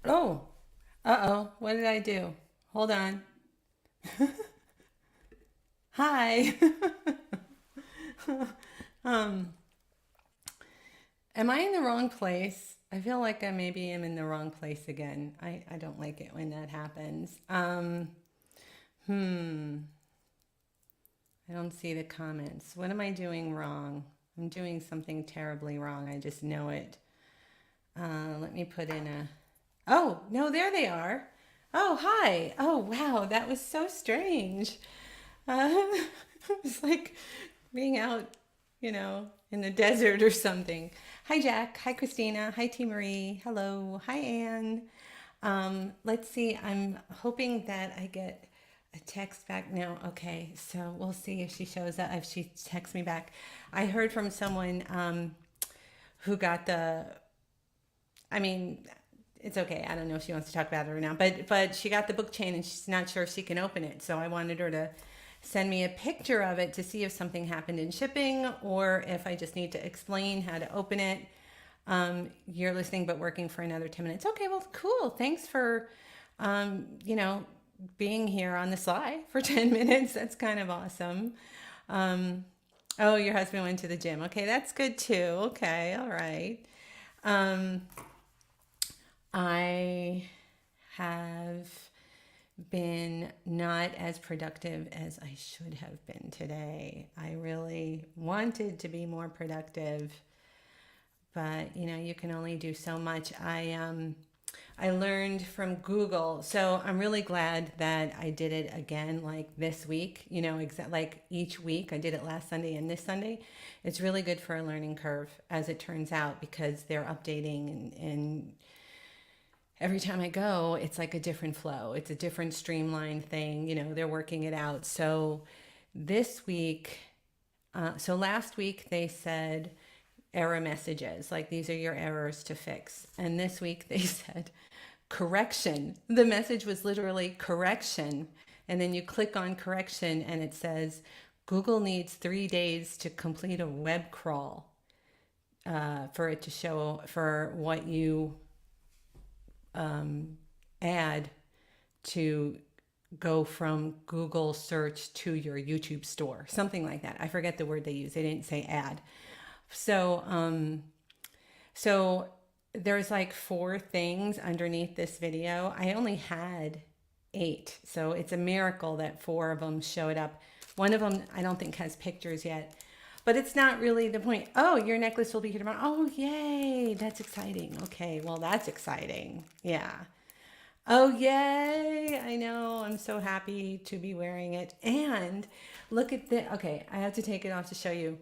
Oh, uh-oh. What did I do? Hold on. Hi. um, am I in the wrong place? I feel like I maybe am in the wrong place again. I don't like it when that happens. Hmm. I don't see the comments. What am I doing wrong? I'm doing something terribly wrong. I just know it. Let me put in a. Oh, no, there they are. Oh, hi. Oh, wow. That was so strange. It's like being out, in the desert or something. Hi, Jack. Hi, Christina. Hi, T. Marie. Hello. Hi, Anne. Let's see. I'm hoping that I get a text back now. Okay, so we'll see if she shows up, if she texts me back. I heard from someone who got I mean, it's okay. I don't know if she wants to talk about it or not, but she got the book chain and she's not sure if she can open it. So I wanted her to send me a picture of it to see if something happened in shipping or if I just need to explain how to open it. You're listening but working for another 10 minutes. Okay, well, cool. Thanks for, um, you know, being here on the sly for 10 minutes. That's kind of awesome. Um, oh, your husband went to the gym. Okay, that's good too. Okay, all right. Um, I have been not as productive as I should have been today. I really wanted to be more productive, but you can only do so much. I learned from Google, so I'm really glad that I did it again, like this week. Like each week. I did it last Sunday and this Sunday. It's really good for a learning curve, as it turns out, because they're updating and every time I go, it's like a different flow. It's a different streamlined thing. They're working it out. So this week, so last week they said error messages, like these are your errors to fix. And this week they said correction. The message was literally correction. And then you click on correction and it says Google needs 3 days to complete a web crawl for it to show for what you add to go from Google search to your YouTube store, something like that. I forget the word they use. They didn't say ad. So there's like four things underneath this video. I only had eight, so it's a miracle that four of them showed up. One of them I don't think has pictures yet, but it's not really the point. Oh, your necklace will be here tomorrow. Oh, yay! That's exciting. Okay, well that's exciting. Yeah. Oh, yay! I know. I'm so happy to be wearing it. And look at the. Okay, I have to take it off to show you.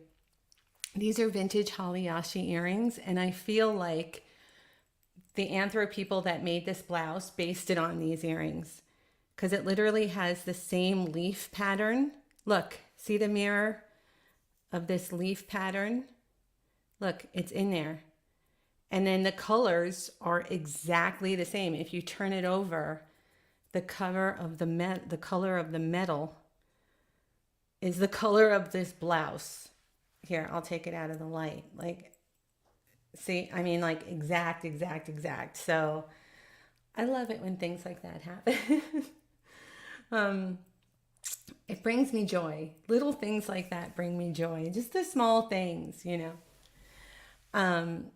These are vintage Haliyashi earrings, and I feel like the Anthro people that made this blouse based it on these earrings because it literally has the same leaf pattern. Look, see the mirror of this leaf pattern? Look, it's in there. And then the colors are exactly the same. If you turn it over, the color of the color of the metal is the color of this blouse. Here, I'll take it out of the light. Like, see, I mean, like exact. So I love it when things like that happen. um, it brings me joy. Little things like that bring me joy. Just the small things.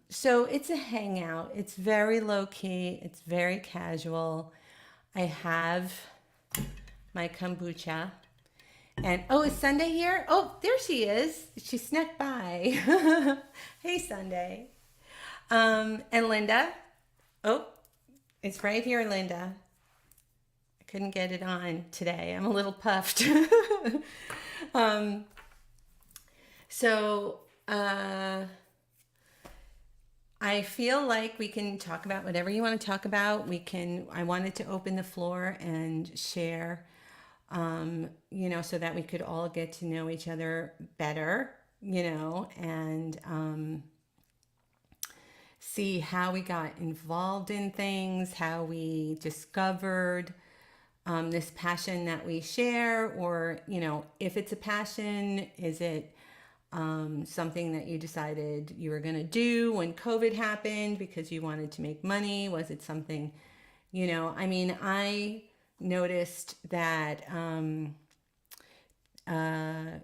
So it's a hangout. It's very low key. It's very casual. I have my kombucha. And oh, is Sunday here? Oh, there she is. She snuck by. Hey, Sunday. And Linda. Oh, it's right here, Linda. I couldn't get it on today. I'm a little puffed. um, so I feel like we can talk about whatever you want to talk about. I wanted to open the floor and share, so that we could all get to know each other better, and see how we got involved in things, how we discovered this passion that we share, or, if it's a passion, is it something that you decided you were going to do when COVID happened because you wanted to make money? Was it something You know, I mean, I noticed that uh, I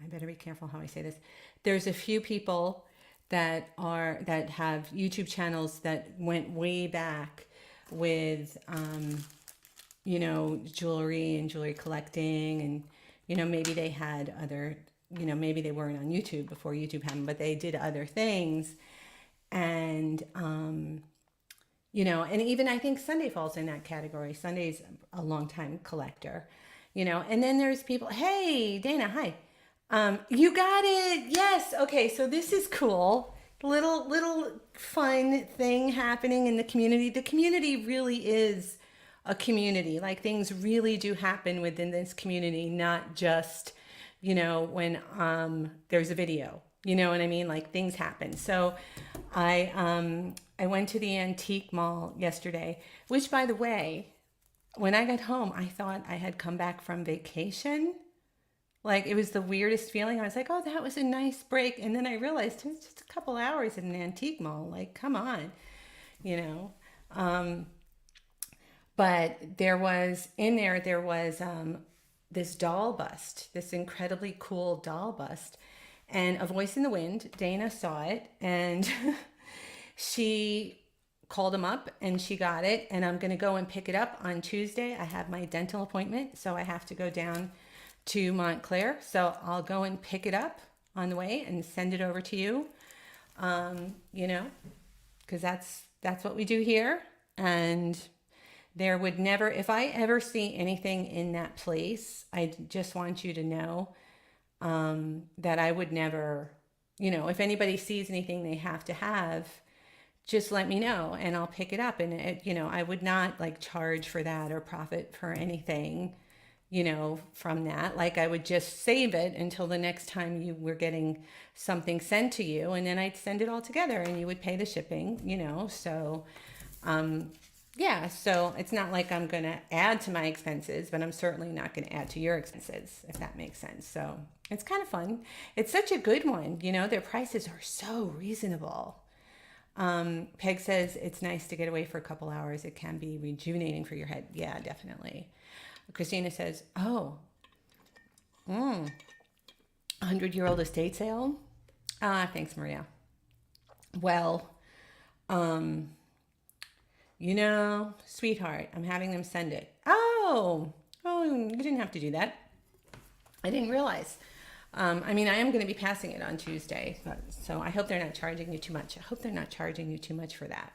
better be careful how I say this. There's a few people that have YouTube channels that went way back with you know, jewelry and jewelry collecting, and you know, maybe they had other, you know, maybe they weren't on YouTube before YouTube happened, but they did other things. And you know, and even I think Sunday falls in that category. Sunday's a long time collector, you know. And then there's people, hey, Dana, hi. You got it. Yes. Okay. So this is cool. Little fun thing happening in the community. The community really is a community. Like things really do happen within this community, not just, you know, when there's a video. You know what I mean? Like things happen. So I went to the antique mall yesterday, which by the way, when I got home, I thought I had come back from vacation. Like it was the weirdest feeling. I was like, "Oh, that was a nice break." And then I realized it was just a couple hours in an antique mall. Like, come on, you know. Um, but there was in there there was this doll bust, this incredibly cool doll bust, and a voice in the wind. Dana saw it, and she called him up, and she got it. And I'm going to go and pick it up on Tuesday. I have my dental appointment, so I have to go down to Montclair. So I'll go and pick it up on the way and send it over to you. You know, because that's what we do here. And there would never, if I ever see anything in that place, I just want you to know that I would never, you know, if anybody sees anything they have to have, just let me know and I'll pick it up. And it, you know, I would not like charge for that or profit for anything, you know, from that. Like I would just save it until the next time you were getting something sent to you, and then I'd send it all together and you would pay the shipping, you know. So yeah, so it's not like I'm going to add to my expenses, but I'm certainly not going to add to your expenses, if that makes sense. So it's kind of fun. It's such a good one. You know, their prices are so reasonable. Peg says it's nice to get away for a couple hours. It can be rejuvenating for your head. Yeah, definitely. Christina says, oh, 100-year-old estate sale. Ah, thanks, Maria. Well, you know, sweetheart, I'm having them send it. Oh, you didn't have to do that. I didn't realize. I mean, I am going to be passing it on Tuesday, so I hope they're not charging you too much. I hope they're not charging you too much for that.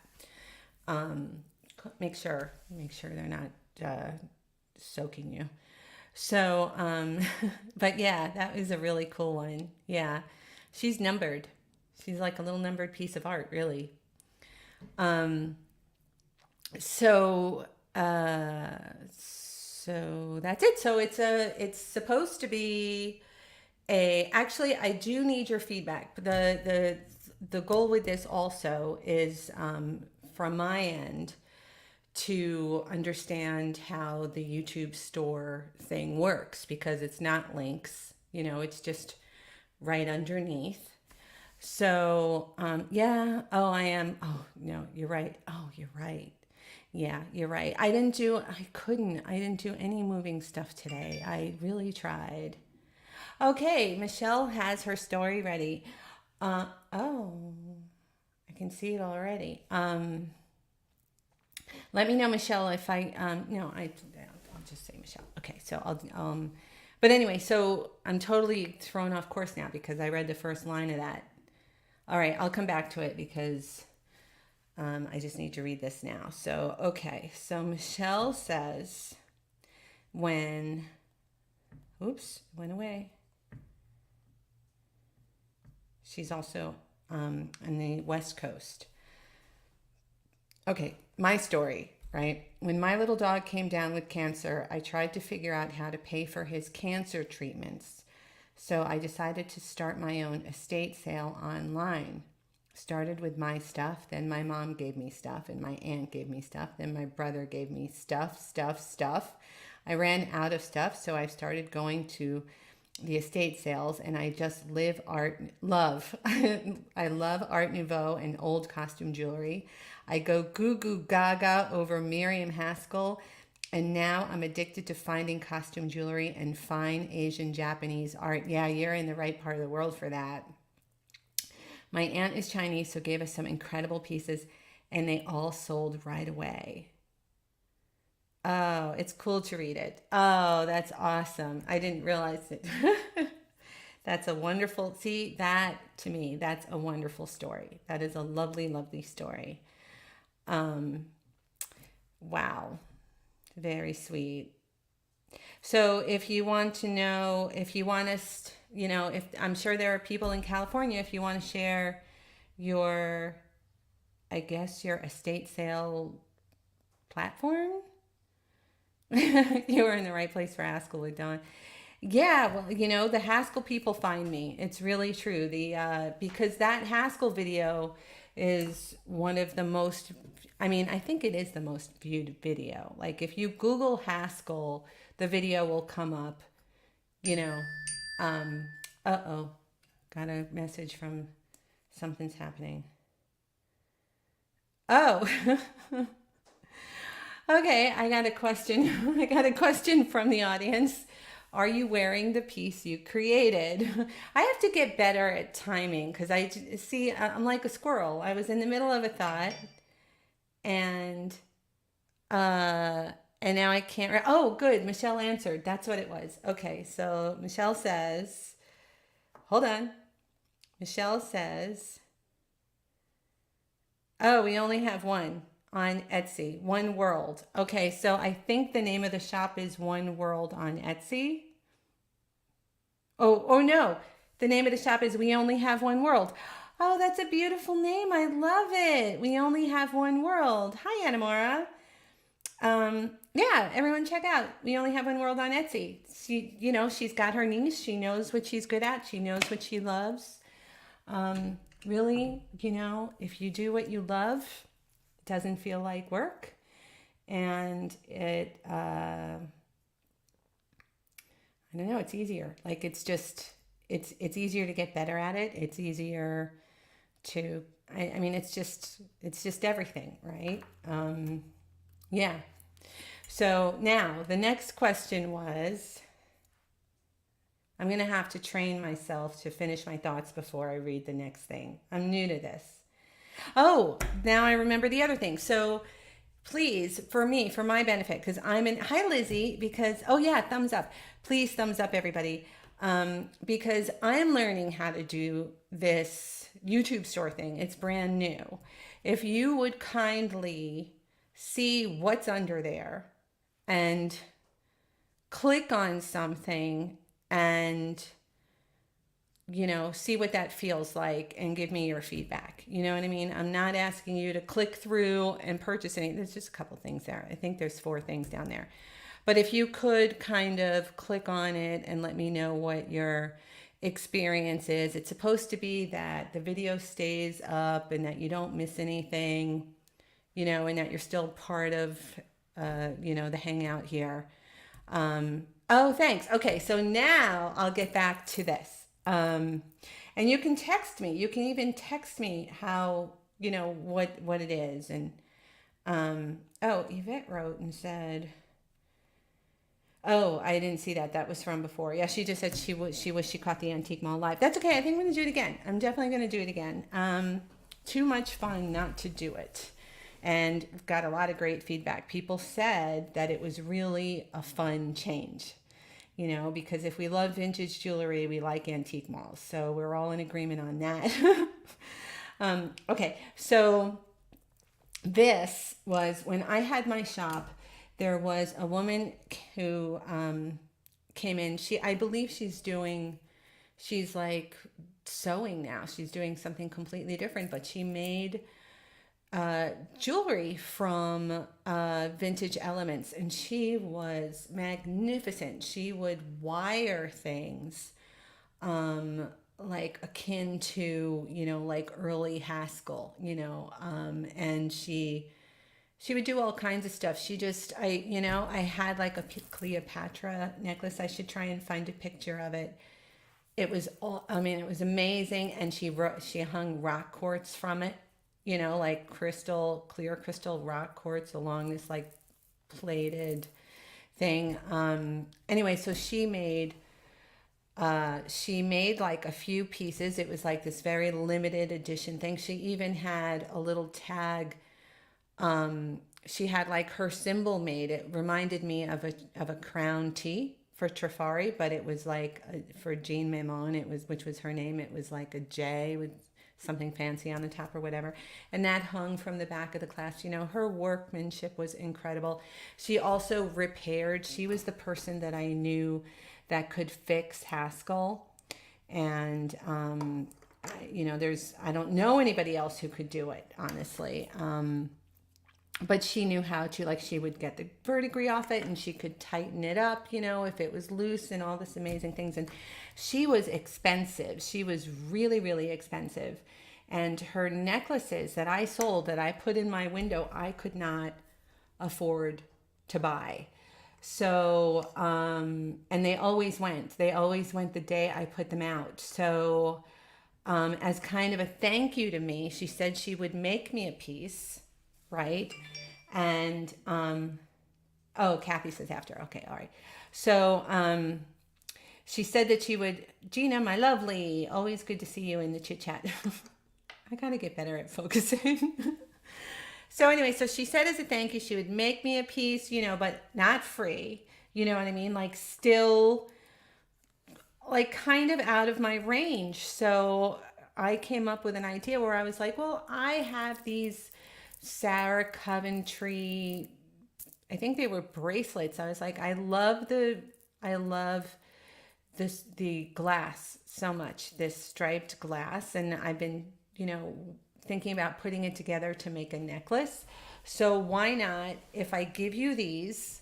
Make sure they're not soaking you. So, but yeah, that was a really cool one. Yeah, she's numbered. She's like a little numbered piece of art, really. So so that's it. So it's supposed to be actually I do need your feedback. The goal with this also is from my end to understand how the YouTube store thing works, because it's not links, you know, it's just right underneath. So yeah, oh I am, oh no, you're right. Oh, you're right. Yeah, you're right. I didn't do any moving stuff today. I really tried. Okay, Michelle has her story ready. Oh, I can see it already. Let me know, Michelle, if I'll just say Michelle. Okay, so but anyway, so I'm totally thrown off course now because I read the first line of that. All right, I'll come back to it because I just need to read this now. So, okay, so Michelle says oops, went away. She's also on the West Coast. Okay, my story, right? When my little dog came down with cancer, I tried to figure out how to pay for his cancer treatments. So I decided to start my own estate sale online. Started with my stuff, then my mom gave me stuff, and my aunt gave me stuff, then my brother gave me stuff. I ran out of stuff, so I started going to the estate sales, and I just love I love Art Nouveau and old costume jewelry. I go goo goo gaga over Miriam Haskell, and now I'm addicted to finding costume jewelry and fine Asian Japanese art. Yeah, you're in the right part of the world for that. My aunt is Chinese, so gave us some incredible pieces, and they all sold right away. Oh, it's cool to read it. Oh, that's awesome. I didn't realize it. That's a wonderful, see, that to me, that's a wonderful story. That is a lovely, lovely story. Um, wow, very sweet. So if you want to know, if you want us, if I'm sure there are people in California, if you want to share your, I guess, your estate sale platform, you were in the right place for Haskell with Dawn. Yeah, well, the Haskell people find me. It's really true. Because that Haskell video is one of the most, I mean, I think it is the most viewed video. Like if you Google Haskell, the video will come up, you know. Um, uh-oh, got a message from something's happening. Oh, okay, I got a question. I got a question from the audience. Are you wearing the piece you created? I have to get better at timing because see, I'm like a squirrel. I was in the middle of a thought and uh and now I can't oh, good. Michelle answered. That's what it was. Okay, so Michelle says, hold on. Michelle says, oh, we only have one on Etsy. One World. Okay, so I think the name of the shop is One World on Etsy. Oh no. The name of the shop is We Only Have One World. Oh, that's a beautiful name. I love it. We Only Have One World. Hi, Anamora. Yeah, everyone check out We Only Have One World on Etsy. She's got her niche. She knows what she's good at. She knows what she loves. Really, if you do what you love, it doesn't feel like work. And I don't know, it's easier. Like it's easier to get better at it. It's easier to, I mean, it's just everything, right? Yeah. So now the next question was, I'm going to have to train myself to finish my thoughts before I read the next thing. I'm new to this. Oh, now I remember the other thing. So please, for my benefit, because hi Lizzie, because, oh yeah, thumbs up. Please thumbs up everybody. Because I'm learning how to do this YouTube store thing. It's brand new. If you would kindly see what's under there and click on something and see what that feels like and give me your feedback. You know what I mean? I'm not asking you to click through and purchase anything. There's just a couple things there. I think there's 4 things down there. But if you could kind of click on it and let me know what your experience is. It's supposed to be that the video stays up and that you don't miss anything, and that you're still part of, the hangout here. Oh, thanks. Okay, so now I'll get back to this. And you can text me. You can even text me how, what it is. And oh, Yvette wrote and said, oh, I didn't see that. That was from before. Yeah, she just said she wished she caught the Antique Mall live. That's okay. I think I'm going to do it again. I'm definitely going to do it again. Too much fun not to do it. And got a lot of great feedback. People said that it was really a fun change. Because if we love vintage jewelry, we like antique malls. So we're all in agreement on that. Okay, so this was when I had my shop. There was a woman who came in. I believe she's like sewing now. She's doing something completely different, but she made jewelry from vintage elements, and she was magnificent. She would wire things like akin to like early Haskell, and she She would do all kinds of stuff. She just, I had like a Cleopatra necklace. I should try and find a picture of it. It was all, I mean, it was amazing. And she hung rock quartz from it, like clear crystal rock quartz along this like plated thing. Anyway, so she made like a few pieces. It was like this very limited edition thing. She even had a little tag. She had like her symbol made. It reminded me of a crown T for Trifari, but it was like for Jean Maimon, which was her name. It was like a J with something fancy on the top or whatever. And that hung from the back of the clasp. Her workmanship was incredible. She also repaired. She was the person that I knew that could fix Haskell. And, I don't know anybody else who could do it, honestly. But she knew how to, like, she would get the verdigris off it and she could tighten it up, if it was loose, and all this amazing things. And she was expensive. She was really, really expensive. And her necklaces that I sold, that I put in my window, I could not afford to buy. So, and they always went the day I put them out. So, as kind of a thank you to me, she said she would make me a piece. Right. And, Kathy says after. Okay. All right. So, she said that she would, Gina, my lovely, always good to see you in the chit chat. I got to get better at focusing. So anyway, so she said as a thank you, she would make me a piece, but not free. You know what I mean? Like still like kind of out of my range. So I came up with an idea where I was like, well, I have these Sarah Coventry, I think they were bracelets. I was like, I love the glass so much, this striped glass, and I've been, thinking about putting it together to make a necklace. So why not, if I give you these,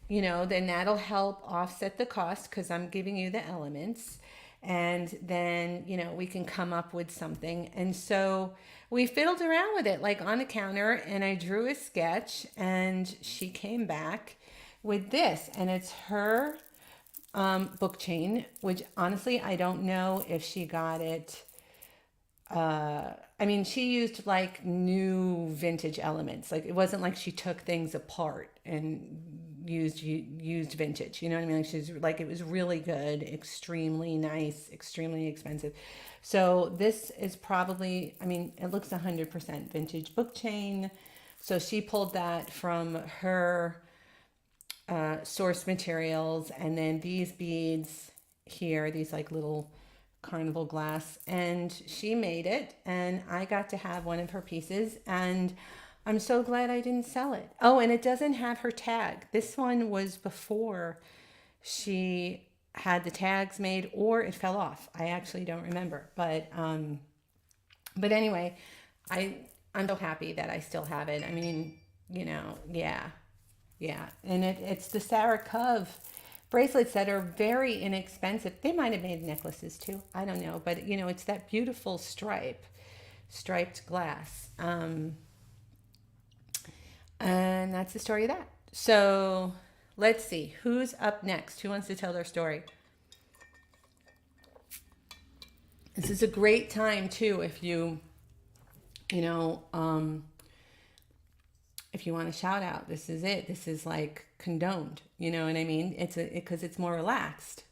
then that'll help offset the cost because I'm giving you the elements. And then, we can come up with something. And so we fiddled around with it like on the counter, and I drew a sketch, and she came back with this, and it's her book chain, which honestly, I don't know if she got it. She used like new vintage elements. Like it wasn't like she took things apart and used vintage. You know what I mean? Like she's like, it was really good, extremely nice, extremely expensive. So this is probably, it looks 100% vintage book chain. So she pulled that from her source materials, and then these beads here, these like little carnival glass, and she made it, and I got to have one of her pieces, and I'm so glad I didn't sell it. Oh, and it doesn't have her tag. This one was before she had the tags made, or it fell off. I actually don't remember, but anyway, I'm so happy that I still have it. Yeah. And it's the Sarah Cove bracelets that are very inexpensive. They might have made necklaces too. I don't know. But, it's that beautiful striped glass. And that's the story of that. So let's see. Who's up next? Who wants to tell their story? This is a great time too if you if you want to shout out, this is it. This is like condoned. You know what I mean? Because it's more relaxed.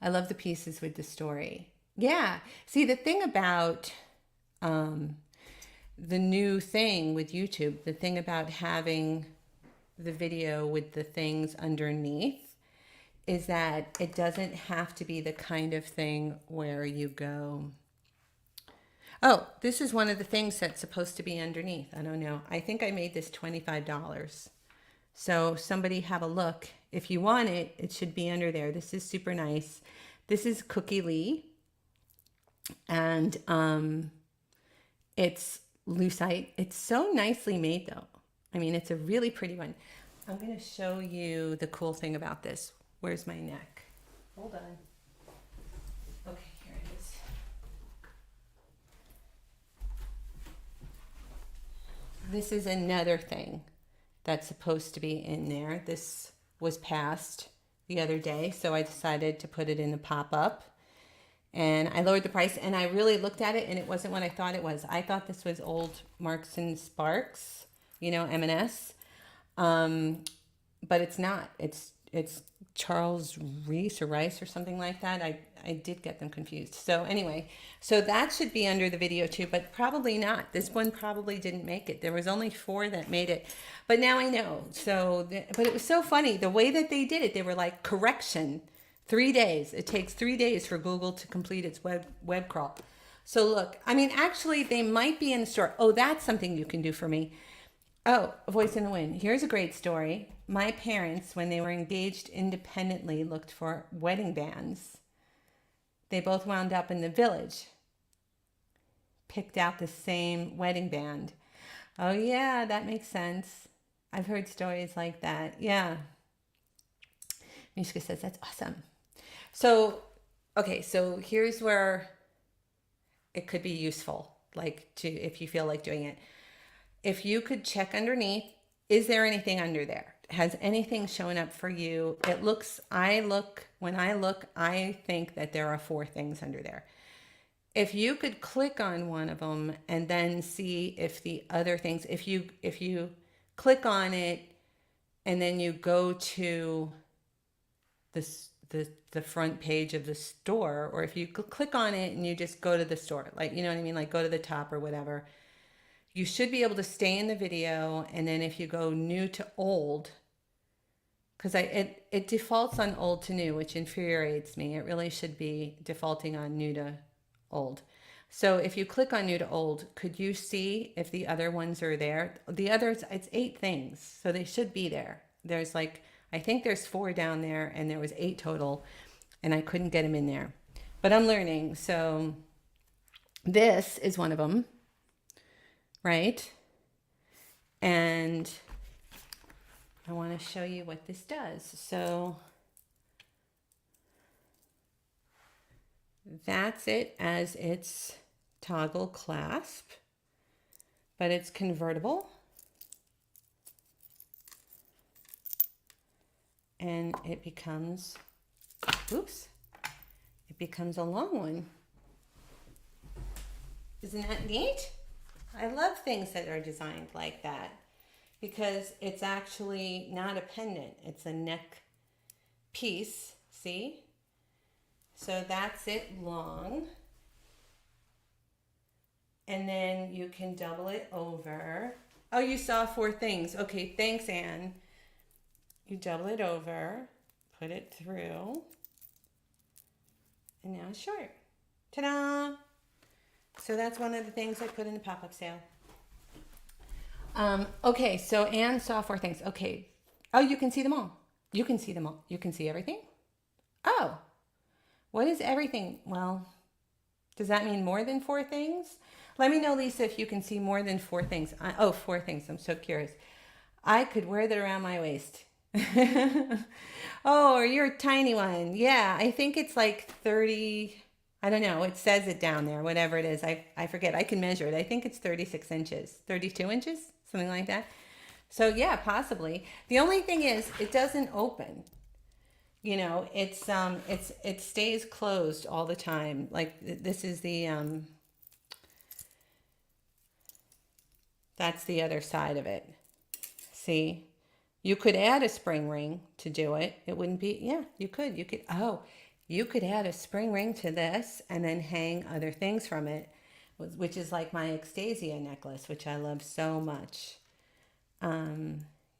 I love the pieces with the story. Yeah. See, the thing about the new thing with YouTube, the thing about having the video with the things underneath is that it doesn't have to be the kind of thing where you go, oh, this is one of the things that's supposed to be underneath. I don't know. I think I made this $25. So somebody have a look. If you want it, it should be under there. This is super nice. This is Cookie Lee. And it's lucite. It's so nicely made though. It's a really pretty one. I'm going to show you the cool thing about this. Where's my neck? Hold on. Okay, here it is. this is another thing that's supposed to be in there. This was passed the other day, so I decided to put it in the pop-up. And I lowered the price, and I really looked at it, and it wasn't what I thought it was. I thought this was old Marks and Sparks, you know, M&S. But it's not. It's Charles Reese or Rice or something like that. I did get them confused. So anyway, so that should be under the video too, but probably not. This one probably didn't make it. There was only 4 that made it. But now I know. So, but it was so funny. The way that they did it, they were like, correction, 3 days. It takes 3 days for Google to complete its web crawl. So look, I mean, actually, they might be in the store. Oh, that's something you can do for me. Oh, Voice in the Wind. Here's a great story. My parents, when they were engaged independently, looked for wedding bands. They both wound up in the Village. Picked out the same wedding band. Oh, yeah, that makes sense. I've heard stories like that. Yeah. Mishka says, that's awesome. So, okay, so here's where it could be useful, like if you feel like doing it. If you could check underneath, is there anything under there? Has anything shown up for you? When I look, I think that there are 4 things under there. If you could click on one of them and then see if the other things, if you click on it and then you go to the front page of the store, or if you click on it and you just go to the store, like, you know what I mean? Like go to the top or whatever. You should be able to stay in the video, and then if you go new to old, because it defaults on old to new, which infuriates me. It really should be defaulting on new to old. So if you click on new to old, could you see if the other ones are there? The others, it's 8 things, so they should be there. There's like, I think there's 4 down there, and there was 8 total, and I couldn't get them in there. But I'm learning, so this is one of them. Right? And I want to show you what this does. So that's it as its toggle clasp, but it's convertible. And it becomes, it becomes a long one. Isn't that neat? I love things that are designed like that because it's actually not a pendant. It's a neck piece, see? So that's it long. And then you can double it over. Oh, you saw 4 things. Okay, thanks, Anne. You double it over, put it through, and now it's short. Ta-da! So that's one of the things I put in the pop-up sale. Okay, so Anne saw 4 things. Okay. Oh, you can see them all. You can see them all. You can see everything? Oh. What is everything? Well, does that mean more than 4 things? Let me know, Lisa, if you can see more than 4 things. 4 things. I'm so curious. I could wear that around my waist. Oh, you're a tiny one. Yeah, I think it's like 30... I don't know. It says it down there, whatever it is. I forget. I can measure it. I think it's 36 inches, 32 inches, something like that. So yeah, possibly. The only thing is it doesn't open. You know, it stays closed all the time. Like this is the, that's the other side of it. See, you could add a spring ring to do it. It wouldn't be, yeah, you could, you could add a spring ring to this and then hang other things from it, which is like my Ecstasia necklace, which I love so much.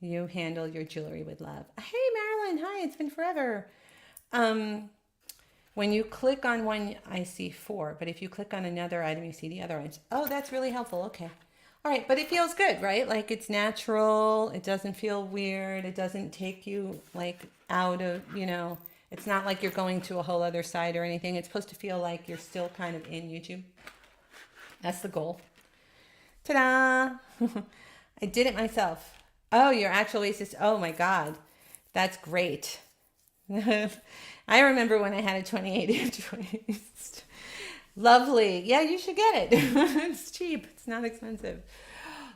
You handle your jewelry with love. Hey, Marilyn. Hi, it's been forever. When you click on one, I see 4, but if you click on another item, you see the other ones. Oh, that's really helpful. Okay. All right, but it feels good, right? Like it's natural. It doesn't feel weird. It doesn't take you like out of, you know, it's not like you're going to a whole other site or anything. It's supposed to feel like you're still kind of in YouTube. That's the goal. Ta-da! I did it myself. Oh, your actual waist. Oh my God. That's great. I remember when I had a 28-inch waist. Lovely. Yeah, you should get it. It's cheap. It's not expensive.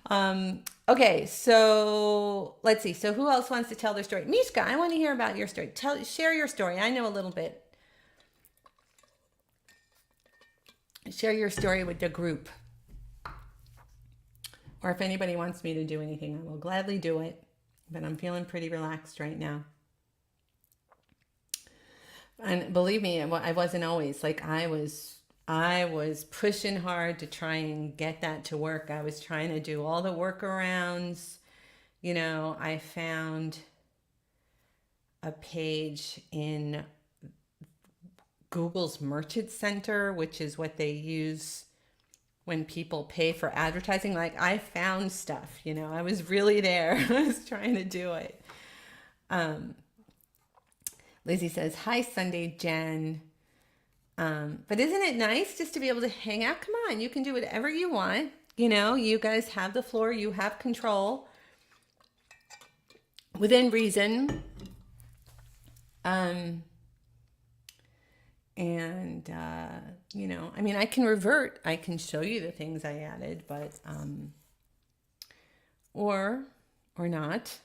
Okay, so let's see. So who else wants to tell their story? Mishka, I want to hear about your story. Share your story. I know a little bit. Share your story with the group. Or if anybody wants me to do anything, I will gladly do it. But I'm feeling pretty relaxed right now. And believe me, I wasn't always like I was pushing hard to try and get that to work. I was trying to do all the workarounds. I found a page in Google's Merchant Center, which is what they use when people pay for advertising. Like I found stuff, I was really there. I was trying to do it. Lizzie says, hi, Sunday, Jen. But isn't it nice just to be able to hang out? Come on, you can do whatever you want. You guys have the floor. You have control within reason. I can revert. I can show you the things I added, but, or not.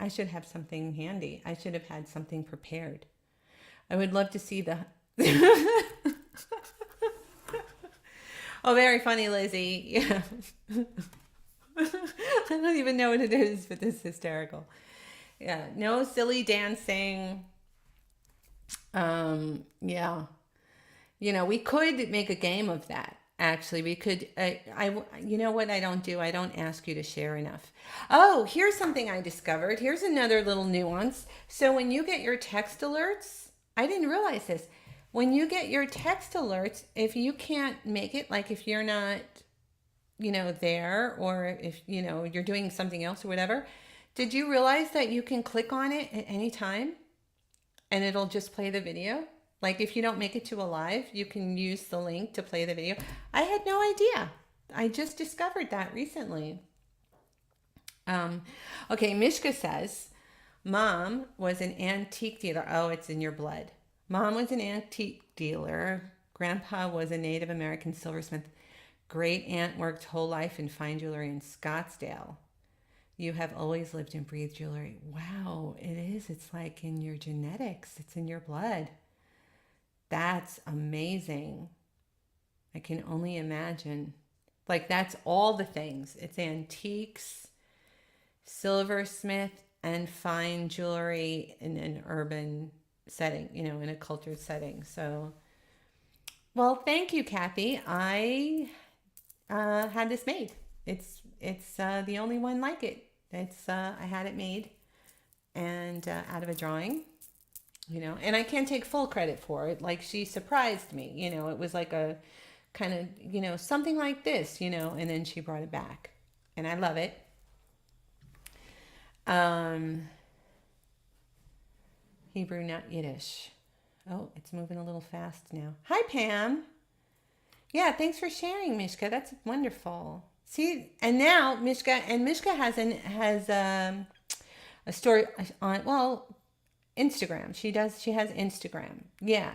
I should have something handy. I should have had something prepared. I would love to see the... Oh, very funny, Lizzie. Yeah. I don't even know what it is, but this is hysterical. Yeah, no silly dancing. Yeah. We could make a game of that. Actually, we could, you know what I don't do? I don't ask you to share enough. Oh, here's something I discovered. Here's another little nuance. So when you get your text alerts, I didn't realize this. When you get your text alerts, if you can't make it, like if you're not, there, or if, you're doing something else or whatever, did you realize that you can click on it at any time and it'll just play the video? Like if you don't make it to a live, you can use the link to play the video. I had no idea. I just discovered that recently. Okay, Mishka says, Mom was an antique dealer. Oh, it's in your blood. Mom was an antique dealer. Grandpa was a Native American silversmith. Great aunt worked whole life in fine jewelry in Scottsdale. You have always lived and breathed jewelry. Wow, it is. It's like in your genetics. It's in your blood. That's amazing. I can only imagine. Like that's all the things. It's antiques, silversmith, and fine jewelry in an urban setting, in a cultured setting. So, well, thank you, Kathy. I had this made. It's the only one like it. I had it made and out of a drawing. And I can't take full credit for it. Like she surprised me, it was like a kind of, something like this, and then she brought it back and I love it. Hebrew, not Yiddish. Oh, it's moving a little fast now. Hi, Pam. Yeah, thanks for sharing, Mishka. That's wonderful. See, and now Mishka has a story on, Instagram. She has Instagram. Yeah.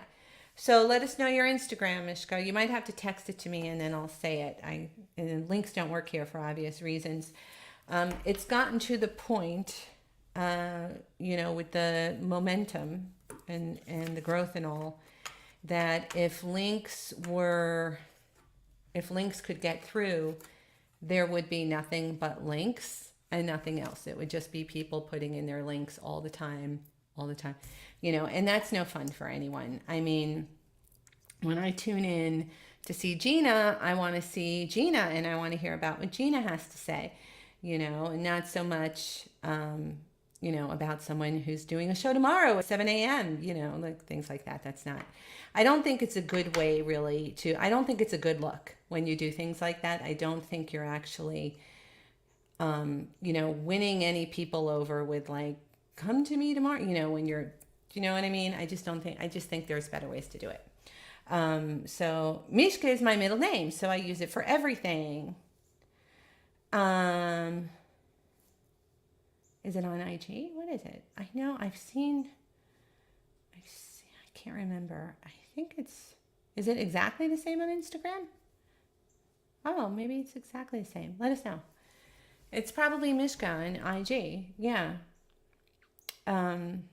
So let us know your Instagram, Mishka. You might have to text it to me and then I'll say it. And links don't work here for obvious reasons. It's gotten to the point, with the momentum and the growth and all, that if links could get through, there would be nothing but links and nothing else. It would just be people putting in their links all the time, and that's no fun for anyone. I mean, when I tune in to see Gina, I want to see Gina and I want to hear about what Gina has to say, and not so much, about someone who's doing a show tomorrow at 7 a.m., like things like that. That's not, I don't think it's a good way really I don't think it's a good look when you do things like that. I don't think you're actually, winning any people over with like, come to me tomorrow, when you're, you know what I mean? I just think there's better ways to do it. So Mishka is my middle name, so I use it for everything. Is it on IG? What is it? I know I can't remember. I think is it exactly the same on Instagram? Oh, maybe it's exactly the same. Let us know. It's probably Mishka and IG. Yeah. Um,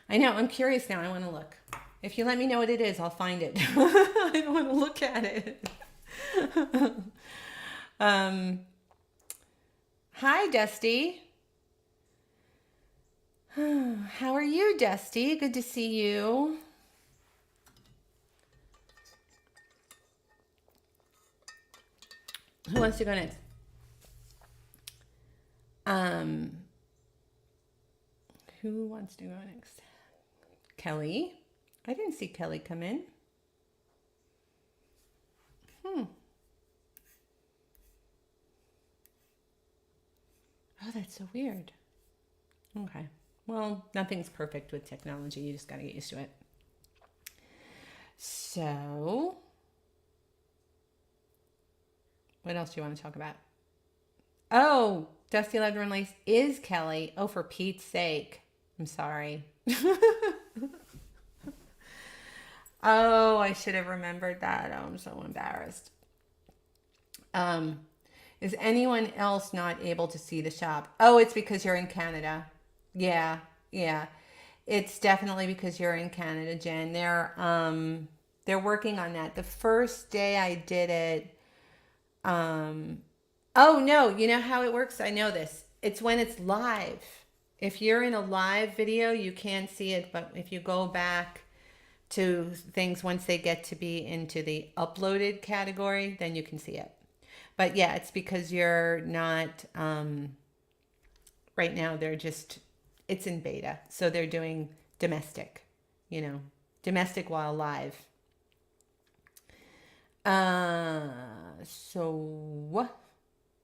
I know. I'm curious now. I want to look. If you let me know what it is, I'll find it. I want to look at it. um, Hi, Dusty. How are you, Dusty? Good to see you. Who wants to go next? Who wants to go next? Kelly. I didn't see Kelly come in. Oh, that's so weird. Okay. Well, nothing's perfect with technology. You just got to get used to it. So, what else do you want to talk about? Oh, Dusty Loved Run Lace is Kelly. Oh, for Pete's sake. I'm sorry. Oh, I should have remembered that. Oh, I'm so embarrassed. Is anyone else not able to see the shop? Oh, it's because you're in Canada. Yeah, yeah. It's definitely because you're in Canada, Jen. They're working on that. The first day I did it, oh no, you know how it works? I know this. It's when it's live. If you're in a live video, you can't see it, but if you go back to things once they get to be into the uploaded category, then you can see it. But yeah, it's because you're not, right now it's in beta. So they're doing domestic, domestic while live. So what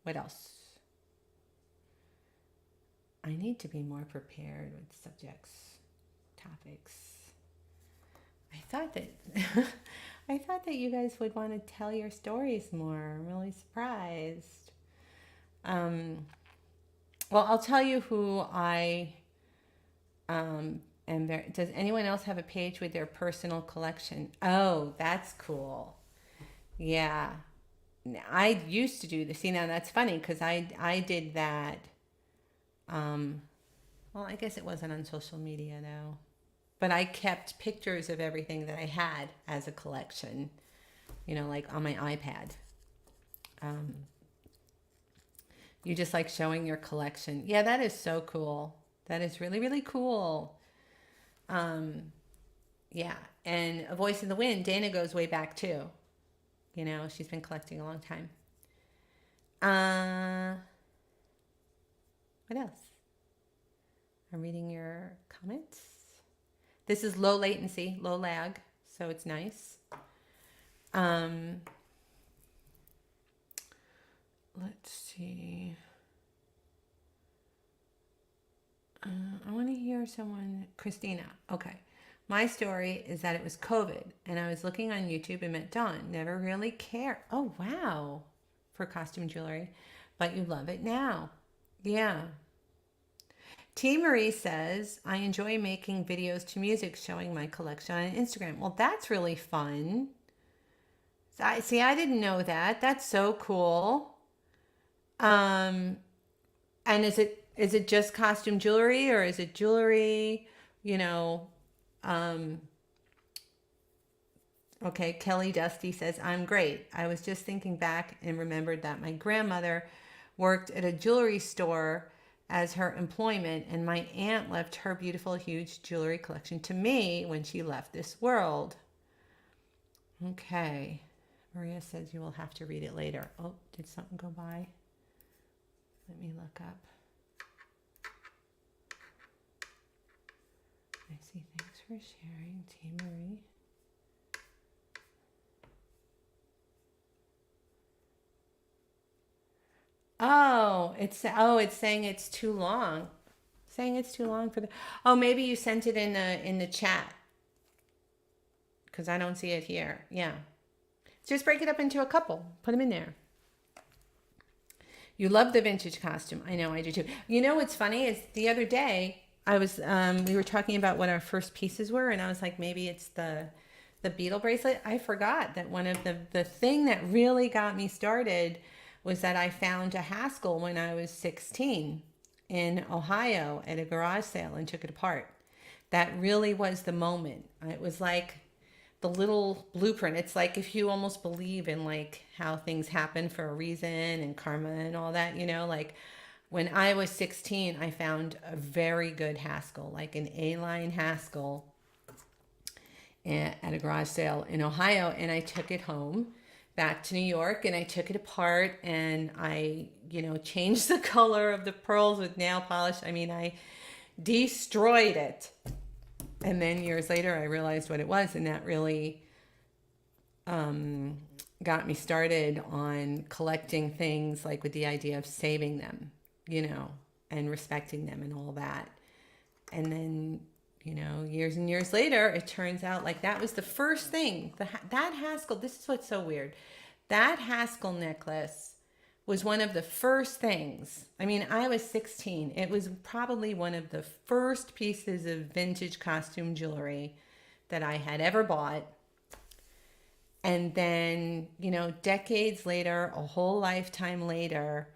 else? I need to be more prepared with subjects, topics. I thought that you guys would want to tell your stories more. I'm really surprised. Well, I'll tell you who I am there. Does anyone else have a page with their personal collection? Oh, that's cool. Yeah. I used to do this. See, now that's funny because I did that. Well, I guess it wasn't on social media though. But I kept pictures of everything that I had as a collection, like on my iPad. You just like showing your collection. Yeah, that is so cool. That is really, really cool. Yeah, and A Voice in the Wind, Dana goes way back too. She's been collecting a long time. What else? I'm reading your comments. This is low latency, low lag, so it's nice. Let's see. I want to hear someone. Christina. Okay. My story is that it was COVID, and I was looking on YouTube and met Dawn. Never really cared. Oh, wow. For costume jewelry. But you love it now. Yeah. T. Marie says, I enjoy making videos to music showing my collection on Instagram. Well, that's really fun. I didn't know that. That's so cool. And is it just costume jewelry or is it jewelry, okay, Kelly Dusty says, I'm great. I was just thinking back and remembered that my grandmother worked at a jewelry store as her employment, and my aunt left her beautiful, huge jewelry collection to me when she left this world. Okay. Maria says you will have to read it later. Oh, did something go by? Let me look up. I see. Thanks for sharing, T. Marie. It's saying it's too long. Saying it's too long for the. Oh, maybe you sent it in the chat. Because I don't see it here. Yeah. Just break it up into a couple. Put them in there. You love the vintage costume. I know, I do too. You know what's funny is the other day I was we were talking about what our first pieces were, and I was like, maybe it's the beetle bracelet. I forgot that one of the thing that really got me started was that I found a Haskell when I was 16 in Ohio at a garage sale and took it apart. That really was the moment. It was like the little blueprint. It's like if you almost believe in like how things happen for a reason and karma and all that, like when I was 16, I found a very good Haskell, like an A-line Haskell at a garage sale in Ohio, and I took it home back to New York and I took it apart and I, changed the color of the pearls with nail polish. I mean, I destroyed it. And then years later, I realized what it was, and that really got me started on collecting things, like with the idea of saving them, and respecting them and all that. And then, years and years later, it turns out like that was the first thing. That Haskell, this is what's so weird. That Haskell necklace was one of the first things. I mean, I was 16. It was probably one of the first pieces of vintage costume jewelry that I had ever bought. And then, decades later, a whole lifetime later,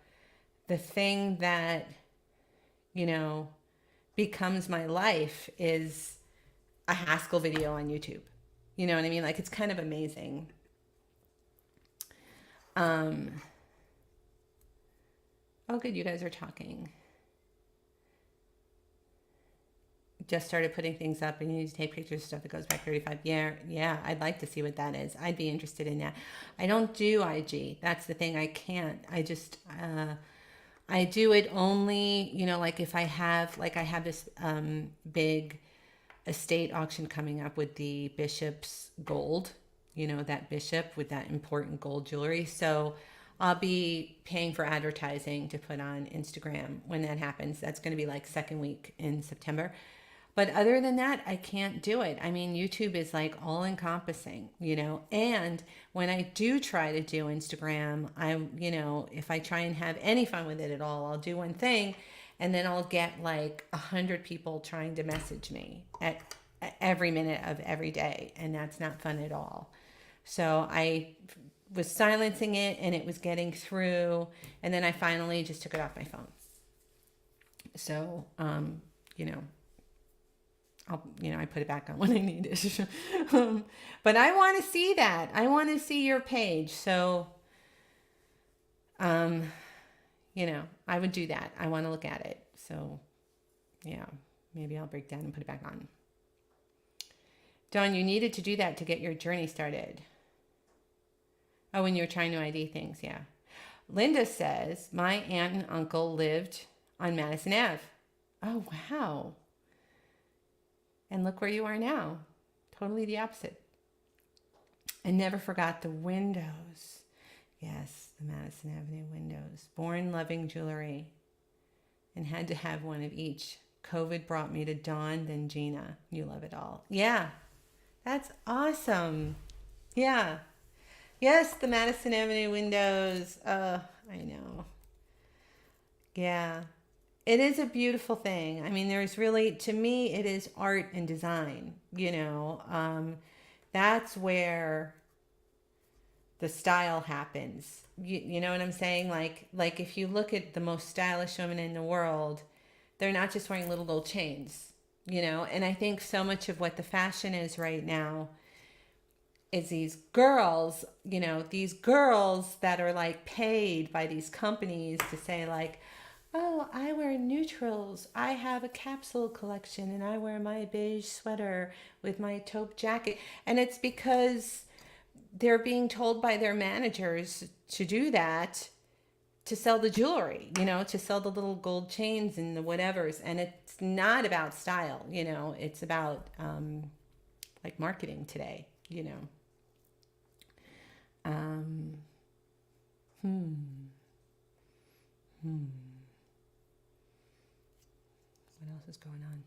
the thing that, becomes my life is a Haskell video on YouTube. You know what I mean? Like, it's kind of amazing. Oh, good. You guys are talking. Just started putting things up and you need to take pictures of stuff that goes back 35. Yeah. I'd like to see what that is. I'd be interested in that. I don't do IG. That's the thing. I can't. I do it only, like if I have this big estate auction coming up with the bishop's gold, that bishop with that important gold jewelry. So I'll be paying for advertising to put on Instagram when that happens. That's going to be like second week in September. But other than that, I can't do it. I mean, YouTube is like all encompassing, and when I do try to do Instagram, if I try and have any fun with it at all, I'll do one thing and then I'll get like 100 people trying to message me at every minute of every day. And that's not fun at all. So I was silencing it and it was getting through. And then I finally just took it off my phone. So, I put it back on when I need it. But I want to see that. I want to see your page. So, I would do that. I want to look at it. So, yeah, maybe I'll break down and put it back on. Dawn, you needed to do that to get your journey started. Oh, when you were trying to ID things, yeah. Linda says, my aunt and uncle lived on Madison Ave. Oh, wow. And look where you are now. Totally the opposite. I never forgot the windows. Yes, the Madison Avenue windows. Born loving jewelry. And had to have one of each. COVID brought me to Dawn, then Gina. You love it all. Yeah, that's awesome. Yeah. Yes, the Madison Avenue windows. I know. Yeah. It is a beautiful thing. I mean, there's really, to me, it is art and design, that's where the style happens. You know what I'm saying? Like if you look at the most stylish women in the world, they're not just wearing little gold chains, and I think so much of what the fashion is right now is these girls that are like paid by these companies to say like, oh, I wear neutrals. I have a capsule collection and I wear my beige sweater with my taupe jacket. And it's because they're being told by their managers to do that, to sell the jewelry, to sell the little gold chains and the whatevers. And it's not about style, it's about like marketing today, What else is going on?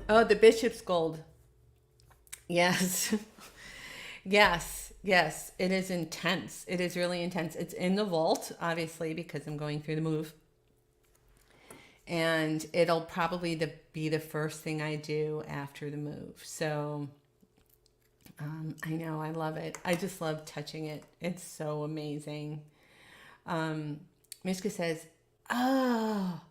Oh, the bishop's gold. Yes. Yes. It is intense. It is really intense. It's in the vault, obviously, because I'm going through the move. and it'll probably be the first thing I do after the move. So I know, I love it. I just love touching it. It's so amazing. Mishka says, "Oh,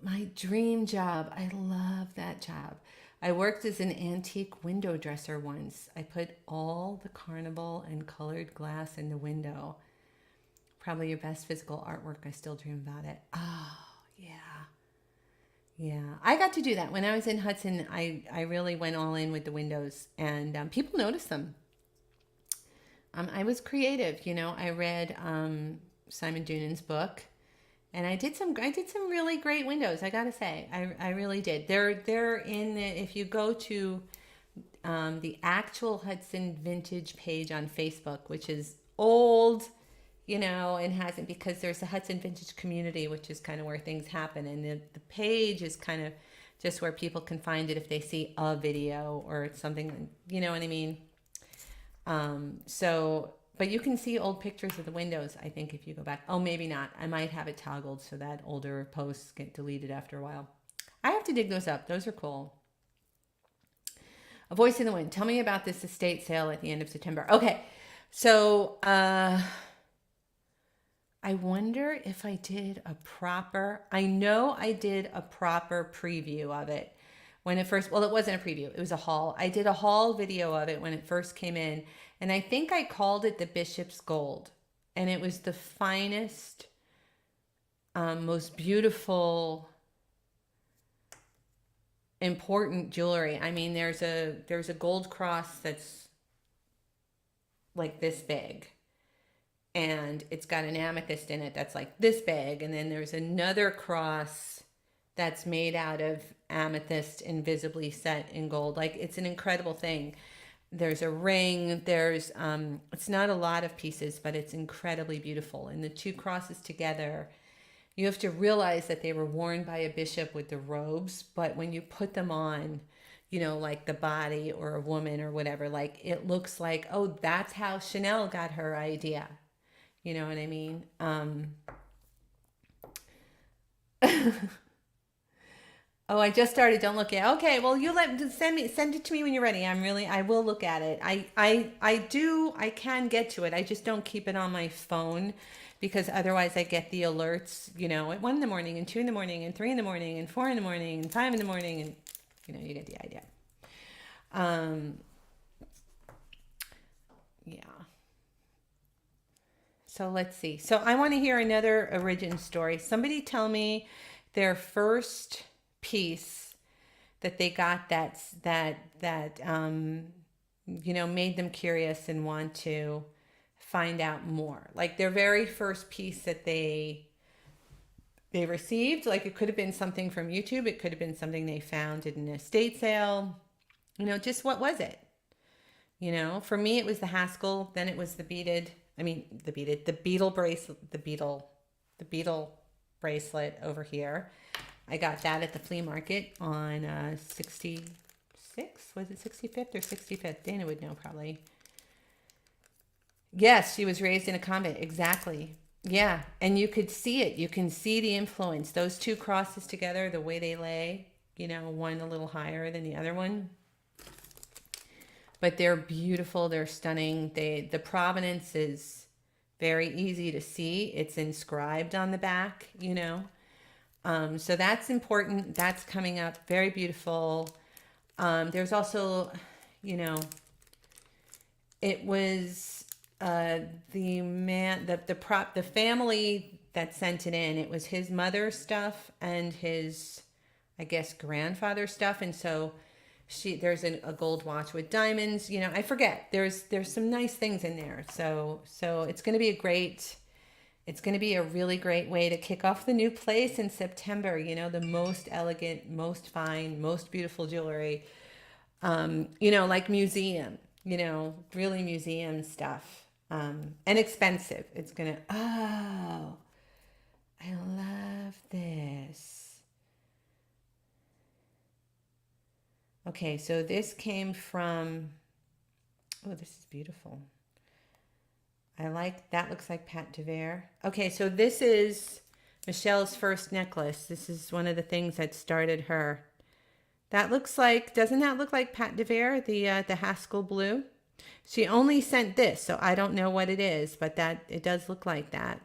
my dream job. I love that job. I worked as an antique window dresser once. I put all the carnival and colored glass in the window. Probably your best physical artwork. I still dream about it." Oh, yeah. Yeah. I got to do that. When I was in Hudson, I really went all in with the windows, and people noticed them. I was creative. I read Simon Dunan's book, and I did some really great windows. I gotta say, I really did. They're in the, if you go to the actual Hudson Vintage page on Facebook, which is old, and hasn't, because there's a Hudson Vintage community, which is kind of where things happen, and the page is kind of just where people can find it if they see a video or something. You know what I mean? But you can see old pictures of the windows, I think, if you go back. Oh, maybe not. I might have it toggled so that older posts get deleted after a while. I have to dig those up. Those are cool. A Voice in the Wind. Tell me about this estate sale at the end of September. Okay. So, I wonder if I did I know I did a proper preview of it when it first, well, it wasn't a preview, it was a haul. I did a haul video of it when it first came in, and I think I called it the Bishop's Gold, and it was the finest, most beautiful, important jewelry. I mean, there's a gold cross that's like this big, and it's got an amethyst in it that's like this big, and then there's another cross that's made out of amethyst invisibly set in gold. Like, it's an incredible thing. There's a ring, it's not a lot of pieces, but it's incredibly beautiful. And the two crosses together, you have to realize that they were worn by a bishop with the robes, but when you put them on, like the body or a woman or whatever, like, it looks like, oh, that's how Chanel got her idea. You know what I mean? Oh, I just started. Don't look at it. Okay, well, send it to me when you're ready. I will look at it. I can get to it. I just don't keep it on my phone, because otherwise I get the alerts, at 1 in the morning and 2 in the morning and 3 in the morning and 4 in the morning and 5 in the morning, and you get the idea. Yeah. So let's see. So I want to hear another origin story. Somebody tell me their first piece that they got that made them curious and want to find out more. Like, their very first piece that they received. Like, it could have been something from YouTube. It could have been something they found in an estate sale. Just what was it? For me, it was the Haskell. Then it was the beetle bracelet over here. I got that at the flea market on 66. Was it 65th or 65th? Dana would know probably. Yes, she was raised in a convent. Exactly. Yeah, and you could see it. You can see the influence. Those two crosses together, the way they lay, one a little higher than the other one. But they're beautiful. They're stunning. The provenance is very easy to see. It's inscribed on the back, So that's important. That's coming up. Very beautiful. There's also, it was the family that sent it in. It was his mother's stuff and his, I guess, grandfather's stuff, and so there's a gold watch with diamonds. I forget. There's some nice things in there. So it's going to be it's going to be a really great way to kick off the new place in September. The most elegant, most fine, most beautiful jewelry. Like museum. Really museum stuff. And expensive. It's going to. Oh, I love this. Okay, so this came from, oh, this is beautiful. I like, that looks like Pat DeVere. Okay, so this is Michelle's first necklace. This is one of the things that started her. That looks like, doesn't that look like Pat DeVere, the Haskell blue? She only sent this, so I don't know what it is, but that it does look like that.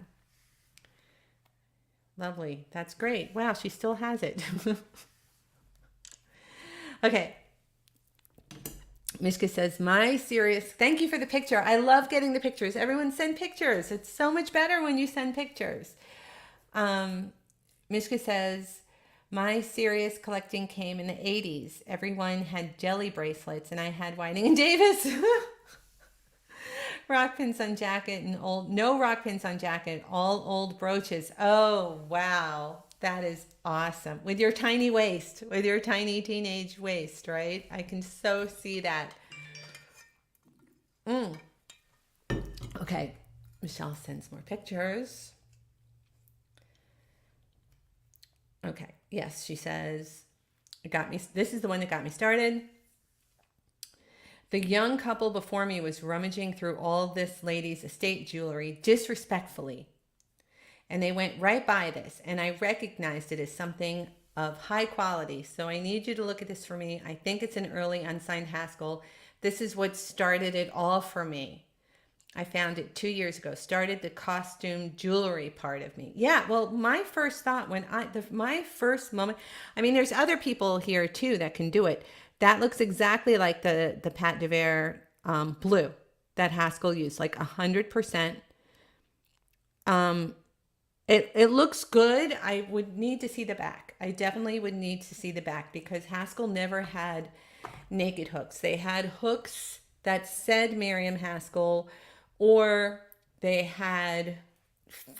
Lovely. That's great. Wow, she still has it. Okay. Mishka says, my serious, thank you for the picture. I love getting the pictures. Everyone send pictures. It's so much better when you send pictures. Mishka says, my serious collecting came in the 80s. Everyone had jelly bracelets and I had Whiting and Davis. Rock pins on jacket and no rock pins on jacket, all old brooches. Oh, wow. That is awesome. With your tiny waist, with your tiny teenage waist, right? I can so see that. Okay. Michelle sends more pictures. Okay. Yes, she says, it got me. This is the one that got me started. The young couple before me was rummaging through all this lady's estate jewelry disrespectfully. And they went right by this, and I recognized it as something of high quality. So I need you to look at this for me. I think it's an early unsigned Haskell. This is what started it all for me. I found it 2 years ago. Started the costume jewelry part of me. Yeah, well, my first thought my first moment, I mean, there's other people here too that can do it. That looks exactly like the Pat DeVere blue that Haskell used, like 100%. It looks good. I would need to see the back. I definitely would need to see the back because Haskell never had naked hooks. They had hooks that said Miriam Haskell, or they had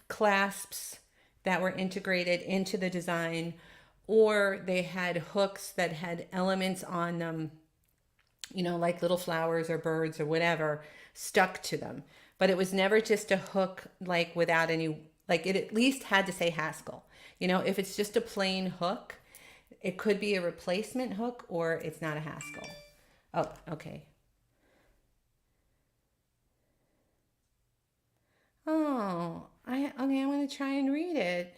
clasps that were integrated into the design, or they had hooks that had elements on them, you know, like little flowers or birds or whatever stuck to them. But it was never just a hook like without any, like it at least had to say Haskell. You know, if it's just a plain hook, it could be a replacement hook or it's not a Haskell. Oh, okay. Oh, okay, I'm going to try and read it.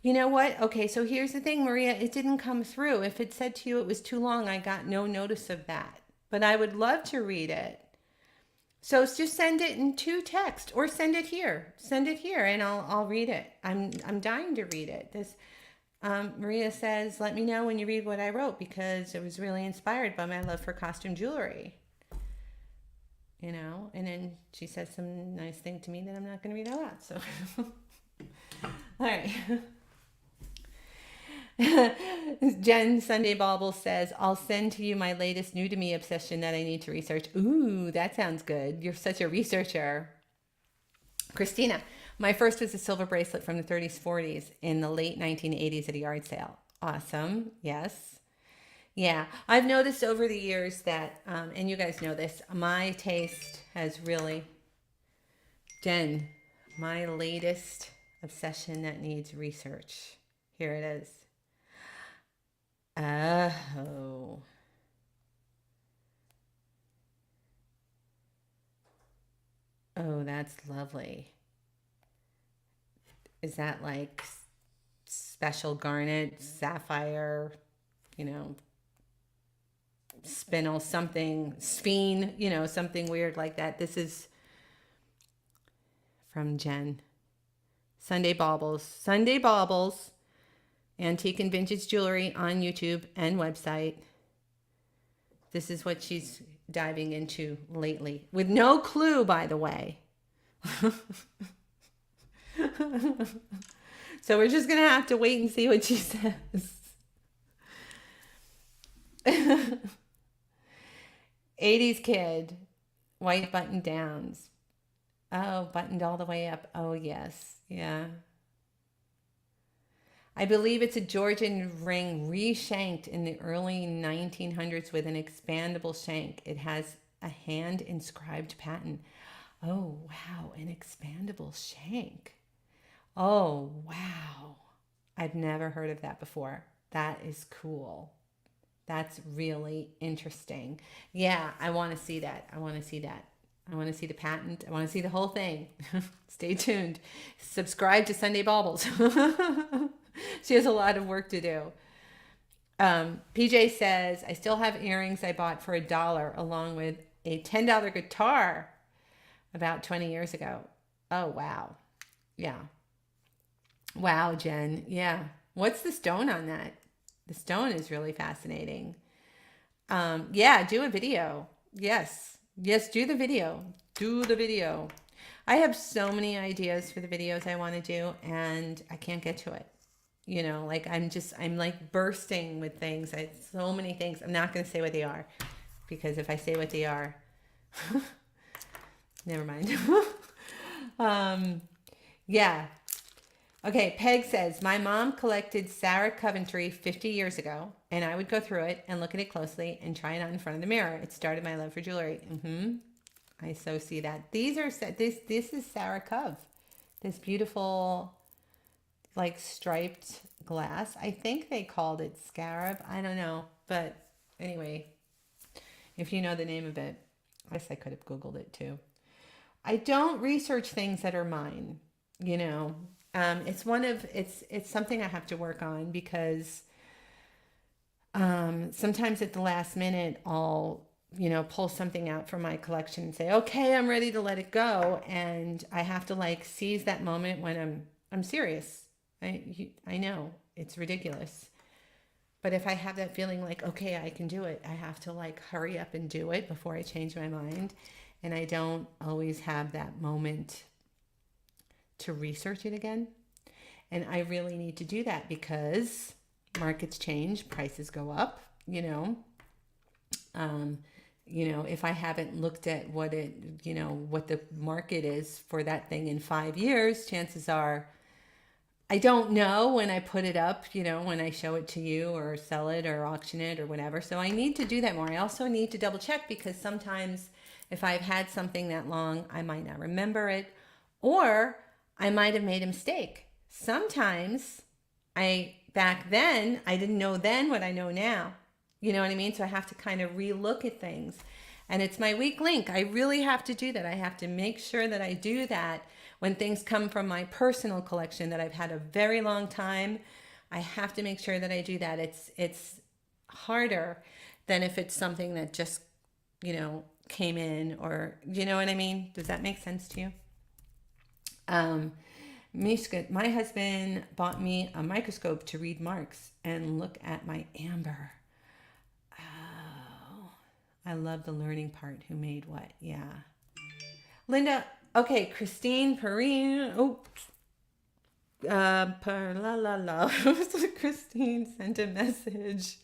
You know what? Okay, so here's the thing, Maria. It didn't come through. If it said to you it was too long, I got no notice of that. But I would love to read it. So just send it in to text or send it here. Send it here and I'll read it. I'm dying to read it. This Maria says, let me know when you read what I wrote because it was really inspired by my love for costume jewelry. You know, and then she says some nice thing to me that I'm not going to read out loud. So, all right. Jen Sunday Bauble says, I'll send to you my latest new to me obsession that I need to research. Ooh, that sounds good. You're such a researcher. Christina, my first was a silver bracelet from the 30s, 40s in the late 1980s at a yard sale. Awesome. Yes. Yeah, I've noticed over the years that, and you guys know this, my taste has really, Jen, my latest obsession that needs research. Here it is. Oh. Oh, that's lovely. Is that like special garnet, sapphire, you know, spinel, something, sphene, you know, something weird like that? This is from Jen. Sunday Baubles. Sunday Baubles. Antique and vintage jewelry on YouTube and website. This is what she's diving into lately. With no clue, by the way. So we're just going to have to wait and see what she says. 80s kid. White button downs. Oh, buttoned all the way up. Oh, yes. Yeah. I believe it's a Georgian ring reshanked in the early 1900s with an expandable shank. It has a hand inscribed pattern. Oh, wow, an expandable shank. Oh, wow. I've never heard of that before. That is cool. That's really interesting. Yeah, I want to see that. I want to see that. I want to see the patent. I want to see the whole thing. Stay tuned. Subscribe to Sunday Baubles. She has a lot of work to do. PJ says, I still have earrings I bought for $1 along with a $10 guitar about 20 years ago. Oh, wow. Yeah. Wow, Jen. Yeah. What's the stone on that? The stone is really fascinating. Yeah, do a video. Yes. Yes, do the video. Do the video. I have so many ideas for the videos I want to do, and I can't get to it. You know, like I'm like bursting with things. I so many things. I'm not going to say what they are, because if I say what they are, never mind. Yeah. Okay, Peg says, my mom collected Sarah Coventry 50 years ago, and I would go through it and look at it closely and try it on in front of the mirror. It started my love for jewelry. I so see that. These are, this is Sarah Cove. This beautiful, like, striped glass. I think they called it scarab. I don't know. But anyway, if you know the name of it, I guess I could have Googled it too. I don't research things that are mine, you know. It's something I have to work on, because sometimes at the last minute I'll, you know, pull something out from my collection and say, okay, I'm ready to let it go. And I have to like seize that moment when I'm serious. I know it's ridiculous, but if I have that feeling like, okay, I can do it, I have to like hurry up and do it before I change my mind. And I don't always have that moment to research it again. And I really need to do that, because markets change, prices go up, you know. If I haven't looked at what the market is for that thing in 5 years, chances are I don't know when I put it up, you know, when I show it to you or sell it or auction it or whatever. So I need to do that more. I also need to double check, because sometimes if I've had something that long, I might not remember it, or I might have made a mistake. Sometimes back then, I didn't know then what I know now. You know what I mean? So I have to kind of relook at things. And it's my weak link. I really have to do that. I have to make sure that I do that when things come from my personal collection that I've had a very long time. I have to make sure that I do that. It's harder than if it's something that just, you know, came in, or, you know what I mean? Does that make sense to you? Mishka, my husband bought me a microscope to read marks and look at my amber. Oh, I love the learning part. Who made what? Yeah. Linda, okay, Christine Perrine. Oh, la la la. Christine sent a message.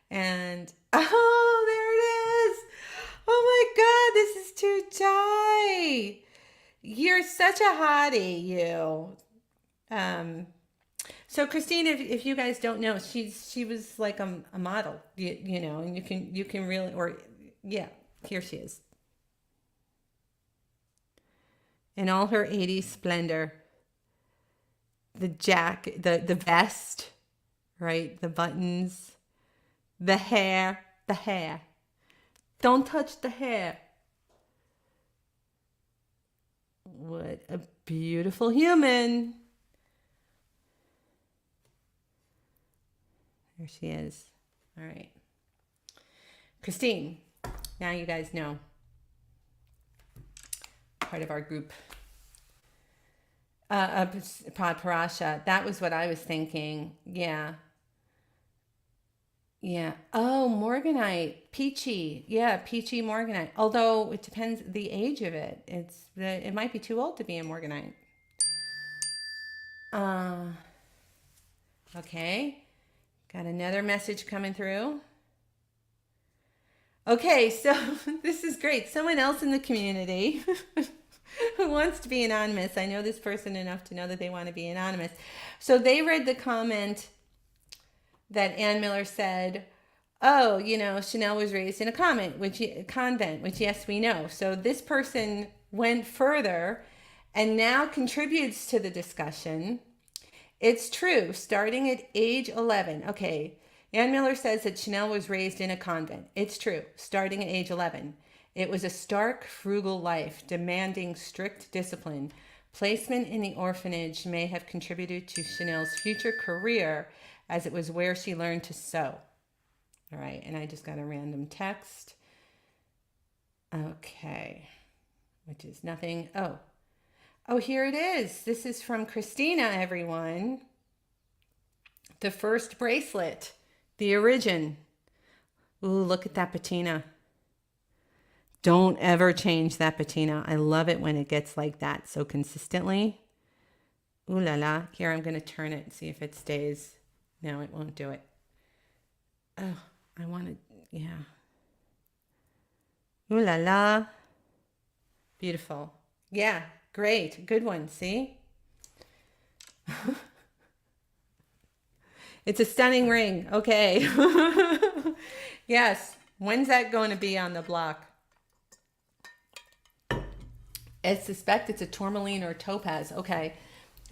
And, oh, there it is. Oh my God, this is too tight. You're such a hottie, you. So Christine, if you guys don't know, she was like a model, you know, and you can really, or yeah, here she is in all her 80s splendor. The jacket, the vest, right? The buttons, the hair. Don't touch the hair. What a beautiful human. There she is. All right. Christine, now you guys know. Part of our group. Pod Parasha. That was what I was thinking. Yeah. Yeah. Oh, Morganite. Peachy. Yeah, peachy Morganite. Although it depends the age of it. It might be too old to be a Morganite. Okay. Got another message coming through. Okay, so this is great. Someone else in the community who wants to be anonymous. I know this person enough to know that they want to be anonymous. So they read the comment that Ann Miller said, oh, you know, Chanel was raised in a convent, which yes, we know. So this person went further and now contributes to the discussion. It's true, starting at age 11. Okay, Ann Miller says that Chanel was raised in a convent. It's true, starting at age 11. It was a stark, frugal life, demanding strict discipline. Placement in the orphanage may have contributed to Chanel's future career, as it was where she learned to sew. All right, and I just got a random text. Okay, which is nothing. Oh, here it is. This is from Christina, everyone. The first bracelet, the origin. Ooh, look at that patina. Don't ever change that patina. I love it when it gets like that so consistently. Ooh la la. Here, I'm going to turn it and see if it stays. No, it won't do it. Oh, I want to, yeah. Ooh la la. Beautiful. Yeah, great. Good one. See? It's a stunning ring. Okay. Yes. When's that going to be on the block? I suspect it's a tourmaline or topaz. Okay.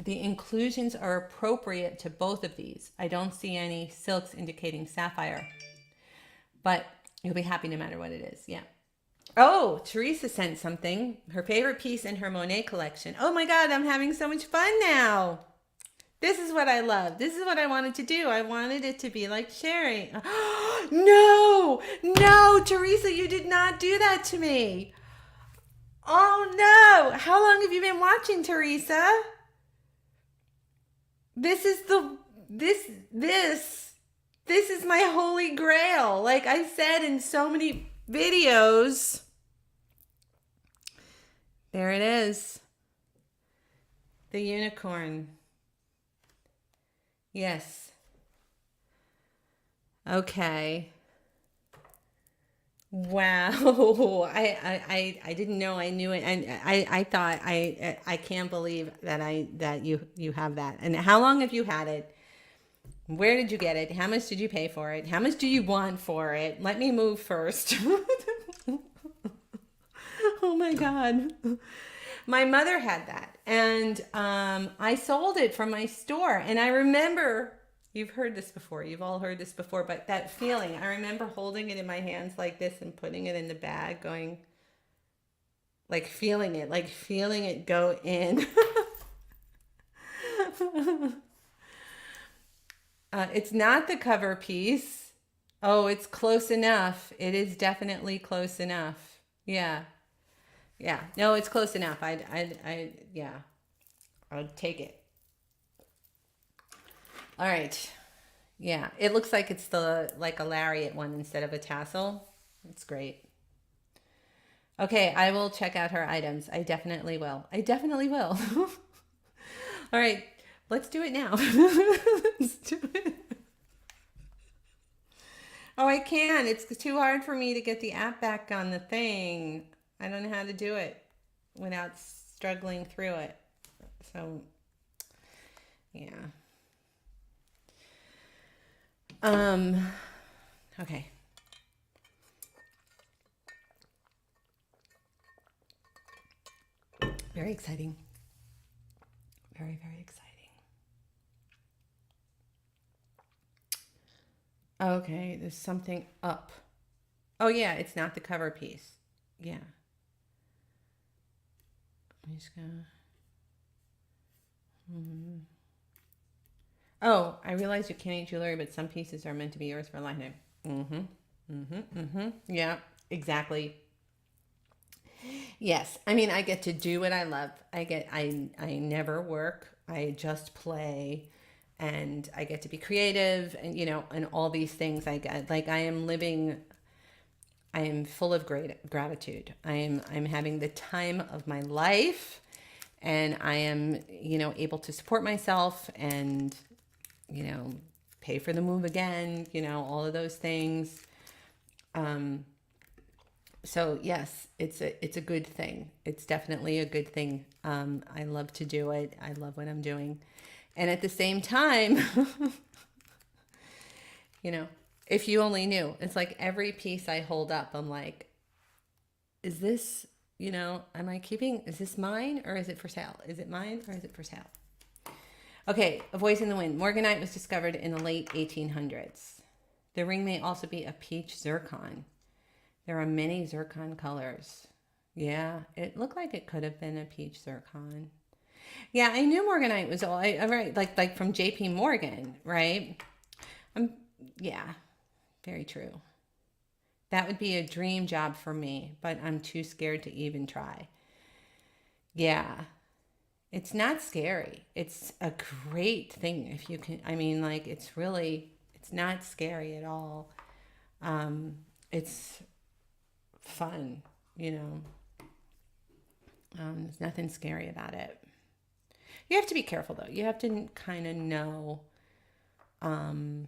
The inclusions are appropriate to both of these. I don't see any silks indicating sapphire, but you'll be happy no matter what it is. Yeah. Oh, Teresa sent something. Her favorite piece in her Monet collection. Oh my God, I'm having so much fun now. This is what I love. This is what I wanted to do. I wanted it to be like sharing. No, Teresa, you did not do that to me. Oh no. How long have you been watching, Teresa? This is this is my holy grail. Like I said in so many videos. There it is. The unicorn. Yes. Okay. Wow. I didn't know I knew it, and I thought I can't believe that you have that. And how long have you had it? Where did you get it? How much did you pay for it? How much do you want for it? Let me move first. Oh my God. My mother had that, and I sold it from my store. And I remember, you've heard this before, you've all heard this before, but that feeling, I remember holding it in my hands like this and putting it in the bag, going, like feeling it go in. It's not the cover piece. Oh, it's close enough. It is definitely close enough. Yeah. Yeah, no, it's close enough. Yeah, I'll take it. All right. Yeah, it looks like it's like a lariat one instead of a tassel. It's great. Okay, I will check out her items. I definitely will. All right, let's do it now. Let's do it. Oh, I can. It's too hard for me to get the app back on the thing. I don't know how to do it without struggling through it. So, yeah. Okay. Very exciting. Very, very exciting. Okay, there's something up. Oh yeah, it's not the cover piece. Yeah. I'm just gonna. Oh, I realize you can't eat jewelry, but some pieces are meant to be yours for a lifetime. Yeah, exactly. Yes, I mean I get to do what I love. I never work. I just play, and I get to be creative, and and all these things. I get like I am living. I am full of great gratitude. I'm having the time of my life, and I am able to support myself and pay for the move again. All of those things. So yes, it's a good thing. It's definitely a good thing. I love to do it. I love what I'm doing, and at the same time, if you only knew, it's like every piece I hold up, I'm like, is this, am I keeping, is this mine or is it for sale? Is it mine or is it for sale? Okay, A Voice in the Wind. Morganite was discovered in the late 1800s. The ring may also be a peach zircon. There are many zircon colors. Yeah, it looked like it could have been a peach zircon. Yeah, I knew Morganite was all right, like from J.P. Morgan, right? Um, yeah, very true. That would be a dream job for me, but I'm too scared to even try. Yeah, it's not scary. It's a great thing if you can. I mean, like, it's not scary at all. It's fun, you know. There's nothing scary about it. You have to be careful though. You have to kind of know, um,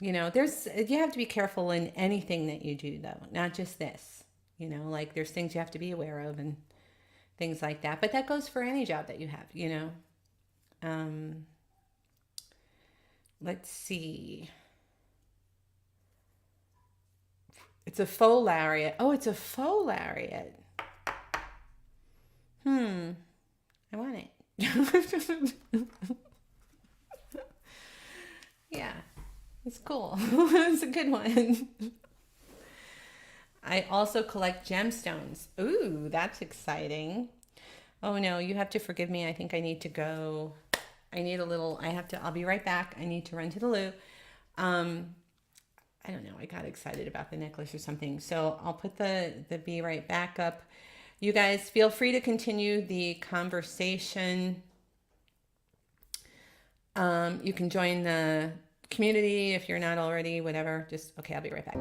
there's you have to be careful in anything that you do though, not just this. Like there's things you have to be aware of and things like that. But that goes for any job that you have. Um, let's see. It's a faux lariat. Oh, it's a faux lariat. I want it. Yeah, it's cool. It's a good one. I also collect gemstones. Ooh, that's exciting. Oh no, you have to forgive me. I think I need to go. I'll be right back. I need to run to the loo. I don't know. I got excited about the necklace or something. So I'll put the be right back up. You guys feel free to continue the conversation. You can join the community if you're not already, whatever. Okay, I'll be right back.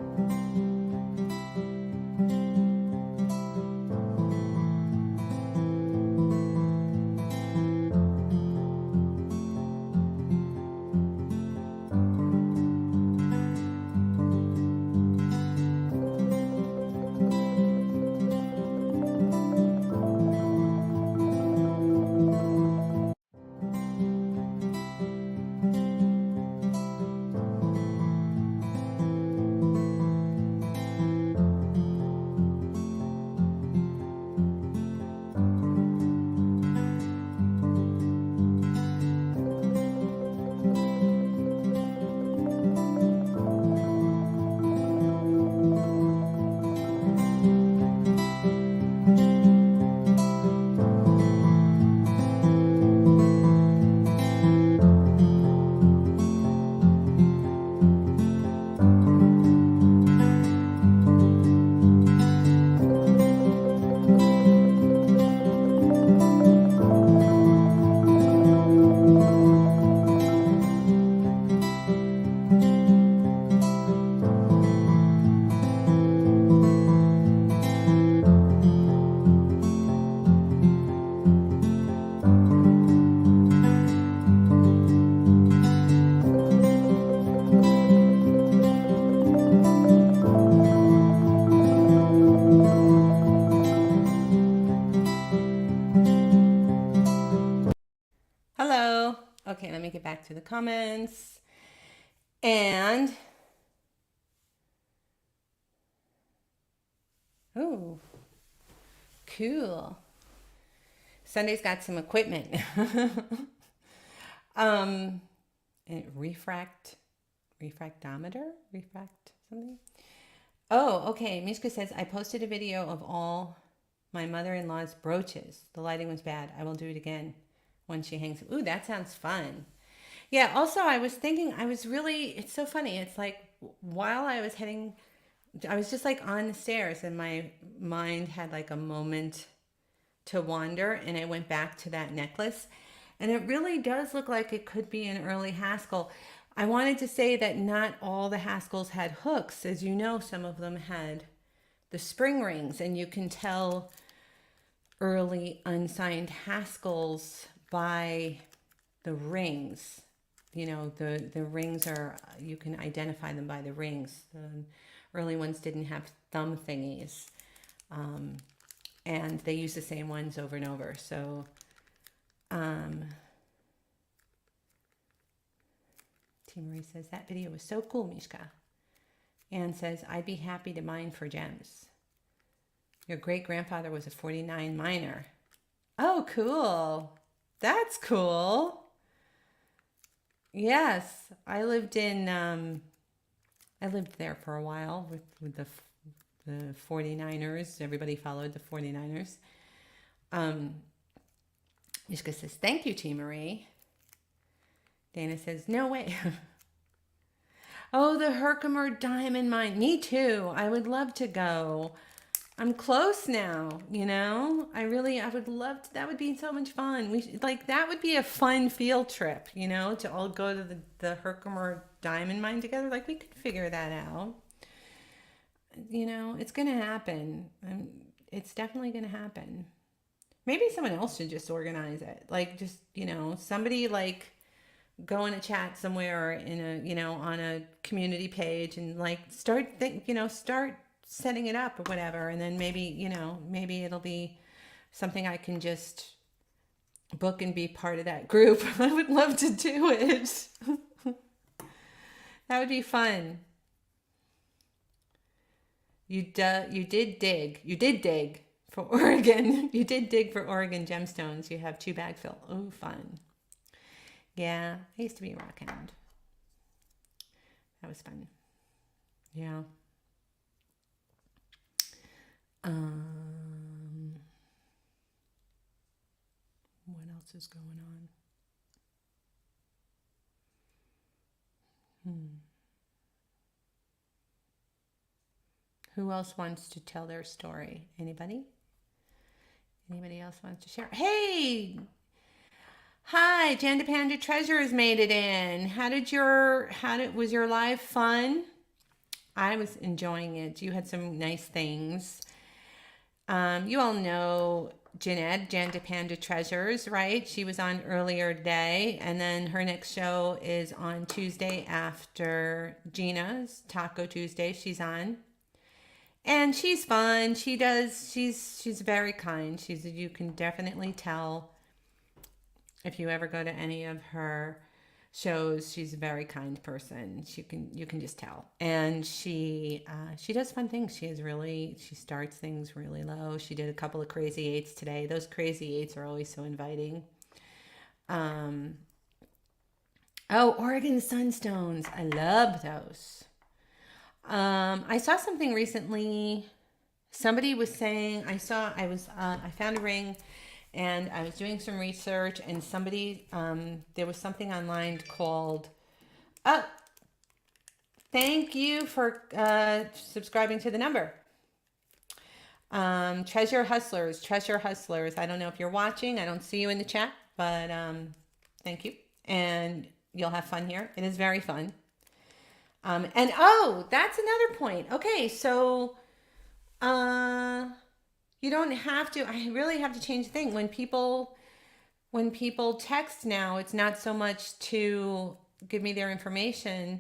Hello. Okay, let me get back to the comments. And, oh, cool. Sunday's got some equipment. Refractometer? Refract something? Oh, okay. Mishka says, I posted a video of all my mother-in-law's brooches. The lighting was bad. I will do it again when she hangs. Ooh, that sounds fun. Yeah, also I was thinking, it's so funny. It's like while I was just like on the stairs and my mind had like a moment to wander and I went back to that necklace. And it really does look like it could be an early Haskell. I wanted to say that not all the Haskells had hooks. As you know, some of them had the spring rings, and you can tell early unsigned Haskells by the rings. The rings you can identify them by the rings. The early ones didn't have thumb thingies. And they use the same ones over and over. So, T. Marie says, that video was so cool, Mishka. Anne says, I'd be happy to mine for gems. Your great-grandfather was a 49 miner. Oh, cool. That's cool. Yes, I lived there for a while with the 49ers. Everybody followed the 49ers. Mishka says, thank you, T. Marie. Dana says, no way. Oh, the Herkimer Diamond Mine. Me too. I would love to go. I'm close now, you know? I would love to. That would be so much fun. That would be a fun field trip, you know, to all go to the Herkimer Diamond Mine together. Like, we could figure that out. You know, it's going to happen. It's definitely going to happen. Maybe someone else should just organize it. Like, just, you know, somebody like go in a chat somewhere in a, you know, on a community page and like start setting it up or whatever. And then maybe, you know, maybe it'll be something I can just book and be part of that group. I would love to do it. That would be fun. You did dig for Oregon. You did dig for Oregon gemstones. You have 2 bag fill. Oh, fun. Yeah, I used to be a rock hound. That was fun. Yeah. What else is going on? Who else wants to tell their story? Anybody? Anybody else wants to share? Hey! Hi, Janda Panda Treasures made it in. Was your live fun? I was enjoying it. You had some nice things. You all know Jeanette, Janda Panda Treasures, right? She was on earlier today, and then her next show is on Tuesday after Gina's Taco Tuesday. She's on. And she's fun. She's very kind. You can definitely tell if you ever go to any of her shows, she's a very kind person. You can just tell. And she does fun things. She starts things really low. She did a couple of crazy eights today. Those crazy eights are always so inviting. Oregon Sunstones. I love those. I saw something recently. Somebody was saying, I found a ring and I was doing some research and there was something online called, thank you for subscribing to the number. Treasure Hustlers. I don't know if you're watching. I don't see you in the chat, but thank you. And you'll have fun here. It is very fun. That's another point. Okay, so you don't have to, I really have to change the thing. When people text now, it's not so much to give me their information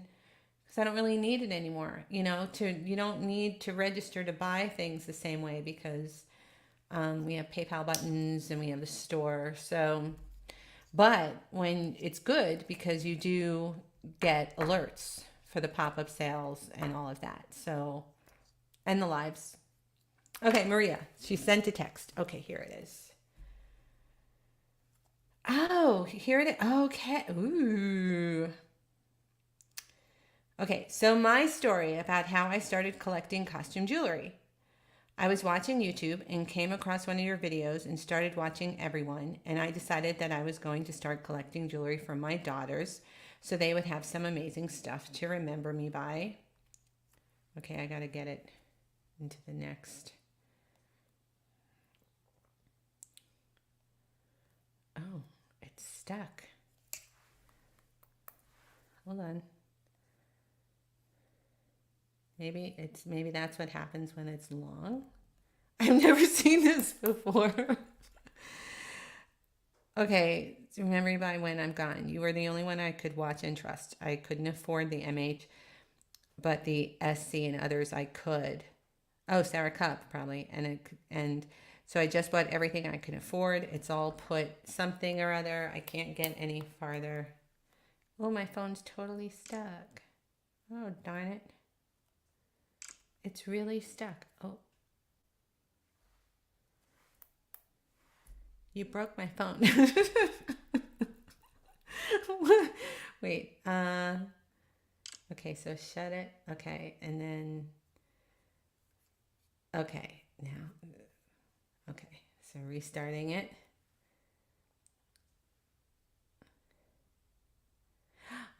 because I don't really need it anymore. You know, you don't need to register to buy things the same way because we have PayPal buttons and we have the store. So, but when it's good because you do get alerts for the pop-up sales and all of that. So, and the lives. Okay, Maria, she sent a text. Okay, here it is. Oh, here it is. Okay. Ooh. Okay, so my story about how I started collecting costume jewelry. I was watching YouTube and came across one of your videos and started watching everyone, and I decided that I was going to start collecting jewelry for my daughters so they would have some amazing stuff to remember me by. Okay, I got to get it into the next. Oh, it's stuck. Hold on. Maybe that's what happens when it's long. I've never seen this before. Okay, remember me by when I'm gone. You were the only one I could watch and trust. I couldn't afford the MH, but the SC and others I could. Oh, Sarah Cup probably, and so I just bought everything I could afford. It's all put something or other. I can't get any farther. Oh, my phone's totally stuck. Oh, darn it. It's really stuck. Oh. You broke my phone. Wait. Okay, so shut it. Okay, and then Okay, now, okay, so restarting it.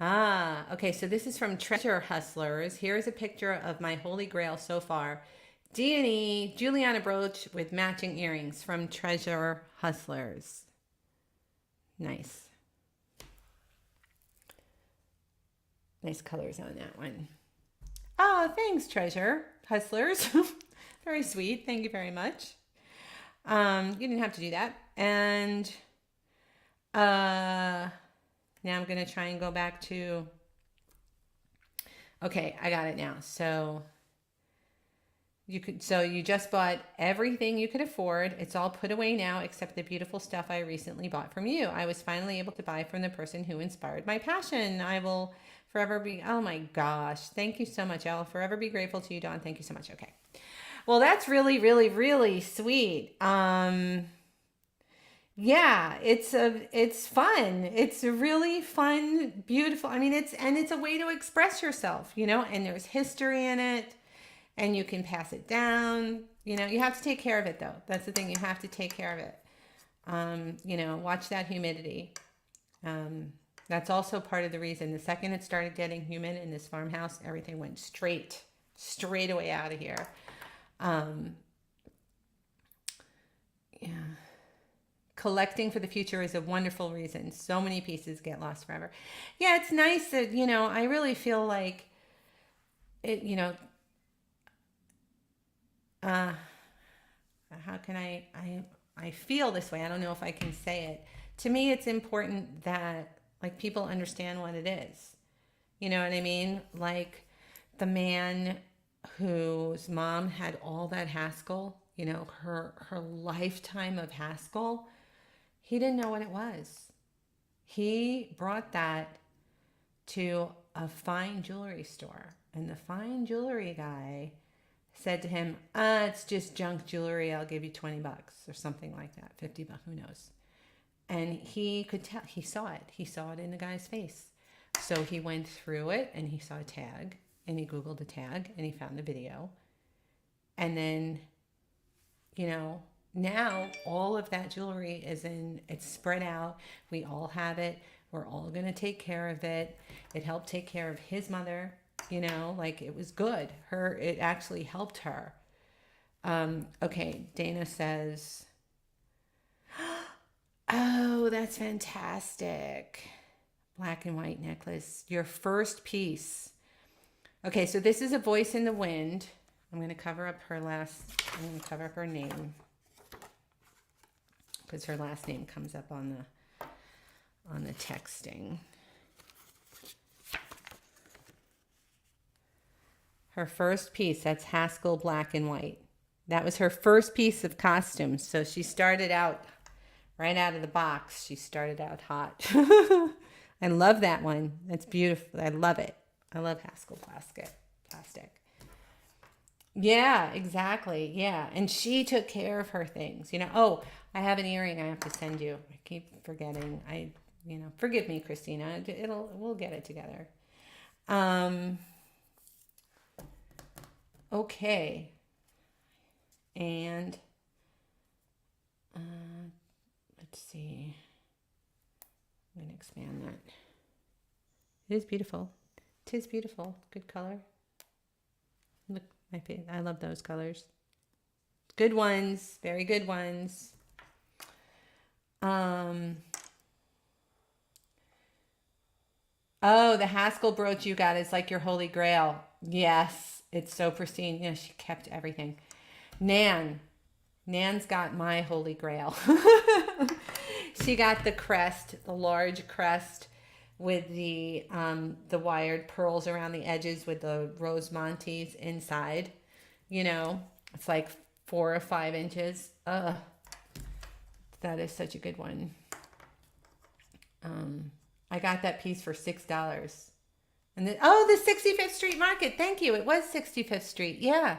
Ah, okay, so this is from Treasure Hustlers. Here's a picture of my holy grail so far. D&E Juliana brooch with matching earrings from Treasure Hustlers. Nice. Nice colors on that one. Oh, thanks, Treasure Hustlers. Very sweet. Thank you very much. You didn't have to do that. And now I'm going to try and go back to... Okay, I got it now. So you just bought everything you could afford. It's all put away now except the beautiful stuff I recently bought from you. I was finally able to buy from the person who inspired my passion. I will forever be... Oh my gosh. Thank you so much. I'll forever be grateful to you, Dawn. Thank you so much. Okay. Well, that's really, really, really sweet. Yeah, it's fun. It's a really fun, beautiful. I mean, it's a way to express yourself, you know, and there's history in it and you can pass it down. You know, you have to take care of it though. That's the thing. You have to take care of it. You know, watch that humidity. That's also part of the reason. The second it started getting humid in this farmhouse, everything went straight away out of here. Yeah. Collecting for the future is a wonderful reason. So many pieces get lost forever. Yeah, it's nice that, you know, I really feel like it, you know, how can I feel this way. I don't know if I can say it. To me, it's important that like people understand what it is. You know what I mean? Like the man whose mom had all that Haskell, you know, her lifetime of Haskell, he didn't know what it was. He brought that to a fine jewelry store, and the fine jewelry guy said to him, it's just junk jewelry. I'll give you $20 or something like that, $50, who knows. And he could tell, he saw it in the guy's face. So he went through it and he saw a tag and he Googled the tag and he found the video. And then, you know, now all of that jewelry it's spread out. We all have it. We're all going to take care of it. It helped take care of his mother, you know, like it was good. It actually helped her. Okay. Dana says, oh, that's fantastic. Black and white necklace. Your first piece. Okay. So this is a voice in the wind. I'm going to cover up her name because her last name comes up on the texting. Her first piece, that's Haskell black and white. That was her first piece of costumes. So she started out right out of the box. She started out hot. I love that one. That's beautiful. I love it. I love Haskell plastic. Yeah, exactly. Yeah. And she took care of her things. You know, oh, I have an earring I have to send you. I keep forgetting. Forgive me, Christina. We'll get it together. Okay. And let's see. I'm going to expand that. It is beautiful. 'Tis beautiful. Good color. Look, I love those colors. Good ones. Very good ones. Oh, the Haskell brooch you got is like your holy grail. Yes, it's so pristine. Yeah, she kept everything. Nan's got my holy grail. She got the crest, the large crest with the wired pearls around the edges with the rose montes inside. You know, it's like 4 or 5 inches. That is such a good one. I got that piece for $6. And then, the 65th Street Market. Thank you. It was 65th Street. Yeah.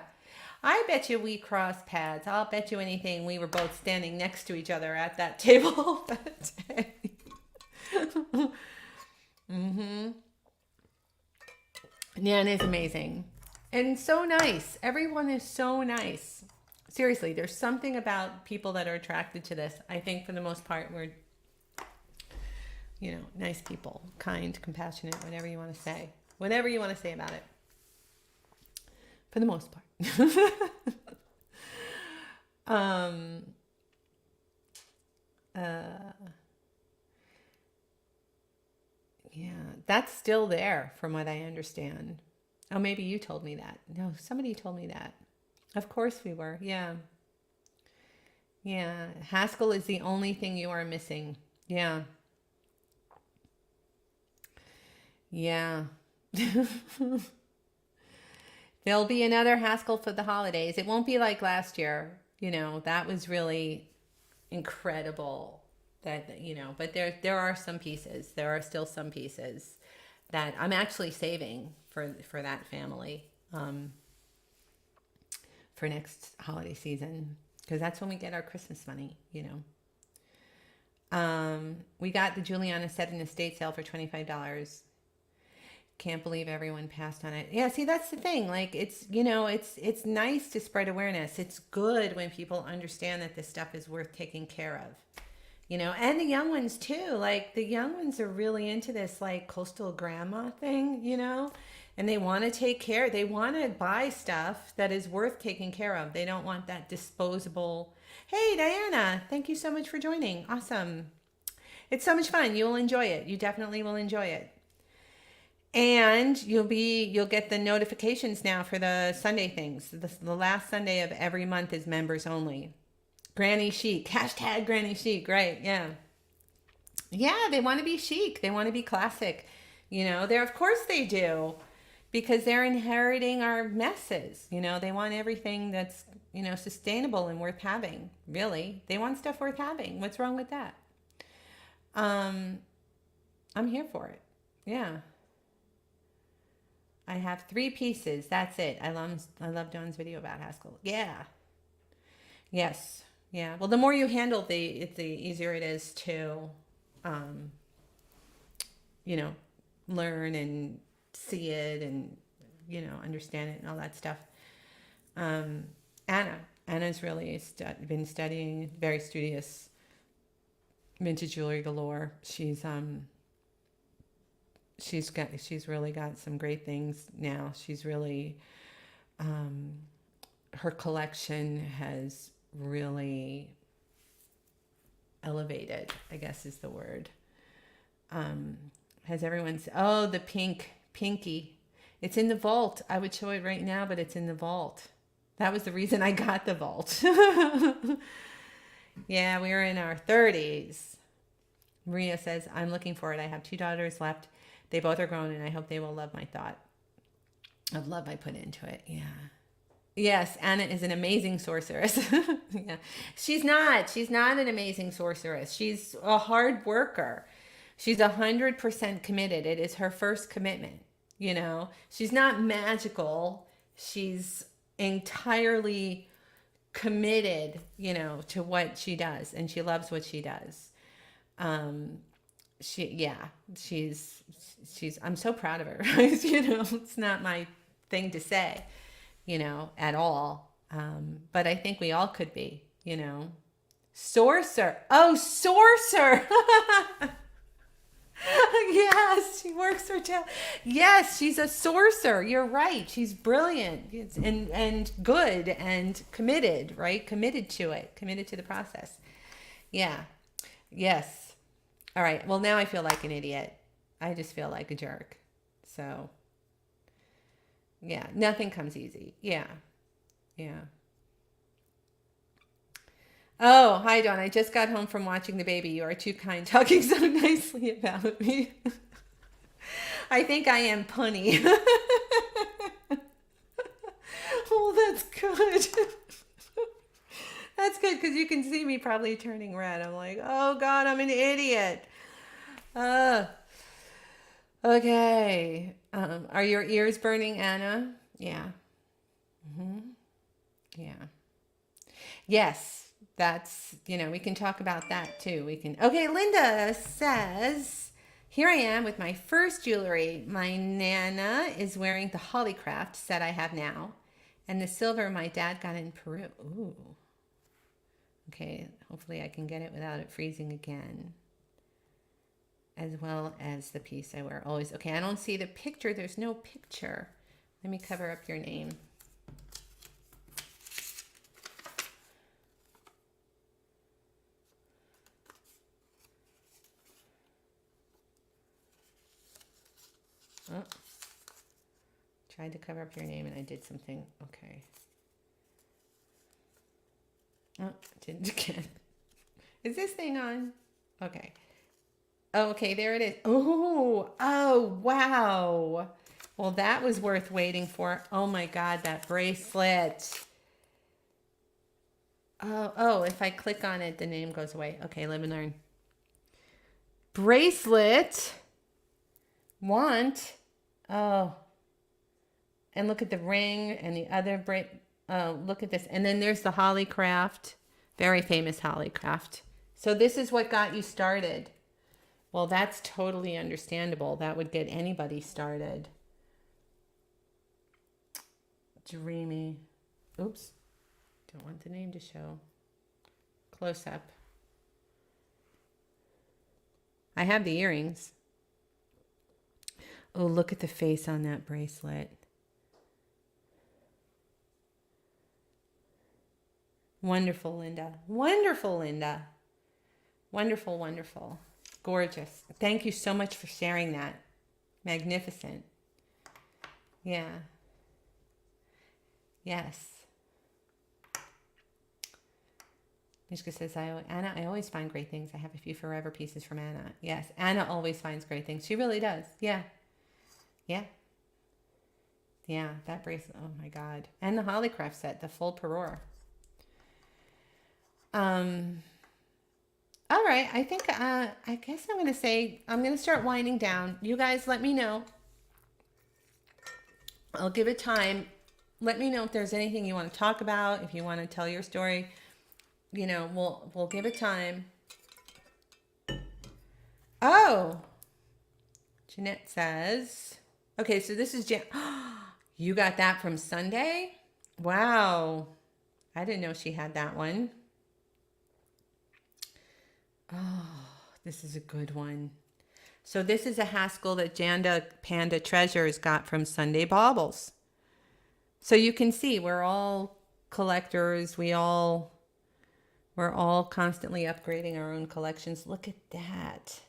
I bet you we crossed paths. I'll bet you anything we were both standing next to each other at that table that day. Mm-hmm. Nan is amazing. And so nice. Everyone is so nice. Seriously, there's something about people that are attracted to this. I think for the most part, we're, nice people, kind, compassionate, whatever you want to say. Whatever you want to say about it. For the most part. Yeah, that's still there from what I understand. Oh, maybe you told me that. No, somebody told me that. Of course we were. Yeah. Yeah. Haskell is the only thing you are missing. Yeah. Yeah. There'll be another Haskell for the holidays. It won't be like last year. That was really incredible. But there are some pieces. There are still some pieces that I'm actually saving for that family for next holiday season, because that's when we get our Christmas money. We got the Juliana set in estate sale for $25. Can't believe everyone passed on it. Yeah, see, that's the thing. Like, it's nice to spread awareness. It's good when people understand that this stuff is worth taking care of. And the young ones too. Like, the young ones are really into this, like, coastal grandma thing, and they want to take care. They want to buy stuff that is worth taking care of. They don't want that disposable. Hey, Diana, thank you so much for joining. Awesome. It's so much fun. You'll enjoy it. You definitely will enjoy it. And you'll get the notifications now for the Sunday things. The last Sunday of every month is members only. Granny chic. Hashtag granny chic. Right. Yeah. Yeah. They want to be chic. They want to be classic. Of course they do, because they're inheriting our messes. They want everything that's, sustainable and worth having. Really. They want stuff worth having. What's wrong with that? I'm here for it. Yeah. I have 3 pieces. That's it. I love Dawn's video about Haskell. Yeah. Yes. Yeah. Well, the more you handle the easier it is to, learn and see it and, understand it and all that stuff. Anna's really been studying, very studious, vintage jewelry galore. She's really got some great things now. She's really, her collection has really elevated, I guess is the word. Has everyone's, the pinky. It's in the vault. I would show it right now, but it's in the vault. That was the reason I got the vault. Yeah, we were in our 30s. Maria says, I'm looking for it. I have 2 daughters left. They both are grown, and I hope they will love my thought of love I put into it. Yeah. Yes, Anna is an amazing sorceress. Yeah. She's not an amazing sorceress. She's a hard worker. She's 100% committed. It is her first commitment. She's not magical. She's entirely committed, to what she does, and she loves what she does. She's I'm so proud of her. It's not my thing to say, at all. But I think we all could be, Sorcerer. Oh, sorcerer. Yes, she works for Yes, she's a sorcerer. You're right. She's brilliant and good and committed, right? Committed to it, committed to the process. Yeah. Yes. All right. Well, now I feel like an idiot. I just feel like a jerk. So, yeah, nothing comes easy. Yeah. Yeah. Oh, hi, Dawn. I just got home from watching the baby. You are too kind, talking so nicely about me. I think I am punny. Oh, that's good. That's good, because you can see me probably turning red. I'm like, oh, God, I'm an idiot. Okay. Are your ears burning, Anna? Yeah. Yeah. Yes. That's, we can talk about that too. Okay, Linda says, Here I am with my first jewelry. My Nana is wearing the Hollycraft set I have now, and the silver my dad got in Peru. Ooh. Okay, hopefully I can get it without it freezing again. As well as the piece I wear always. Okay, I don't see the picture. There's no picture. Let me cover up your name. Oh, tried to cover up your name and I did something. Okay. Oh, didn't again. Is this thing on? Okay. Oh, okay, there it is. Oh, wow. Well, that was worth waiting for. Oh my God, that bracelet. Oh, if I click on it, the name goes away. Okay, let me learn. Bracelet. Want. Oh. And look at the ring and the other look at this. And then there's the Hollycraft. Very famous Hollycraft. So this is what got you started. Well, that's totally understandable. That would get anybody started. Dreamy. Oops. Don't want the name to show. Close up. I have the earrings. Oh, look at the face on that bracelet. Wonderful, Linda. Wonderful, Linda. Wonderful, wonderful. Gorgeous. Thank you so much for sharing that. Magnificent. Yeah. Yes. Mishka says, Anna, I always find great things. I have a few forever pieces from Anna. Yes, Anna always finds great things. She really does. Yeah. Yeah. Yeah, that bracelet. Oh my God. And the Hollycraft set, the full Perora. All right, I think, I guess I'm going to say, I'm going to start winding down. You guys let me know. I'll give it time. Let me know if there's anything you want to talk about, if you want to tell your story. You know, we'll give it time. Oh, Jeanette says, okay, so this is you got that from Sunday? Wow. I didn't know she had that one. Oh, this is a good one. So this is a Haskell that Janda Panda Treasures got from Sunday Baubles. So you can see we're all collectors. We're all constantly upgrading our own collections. Look at that.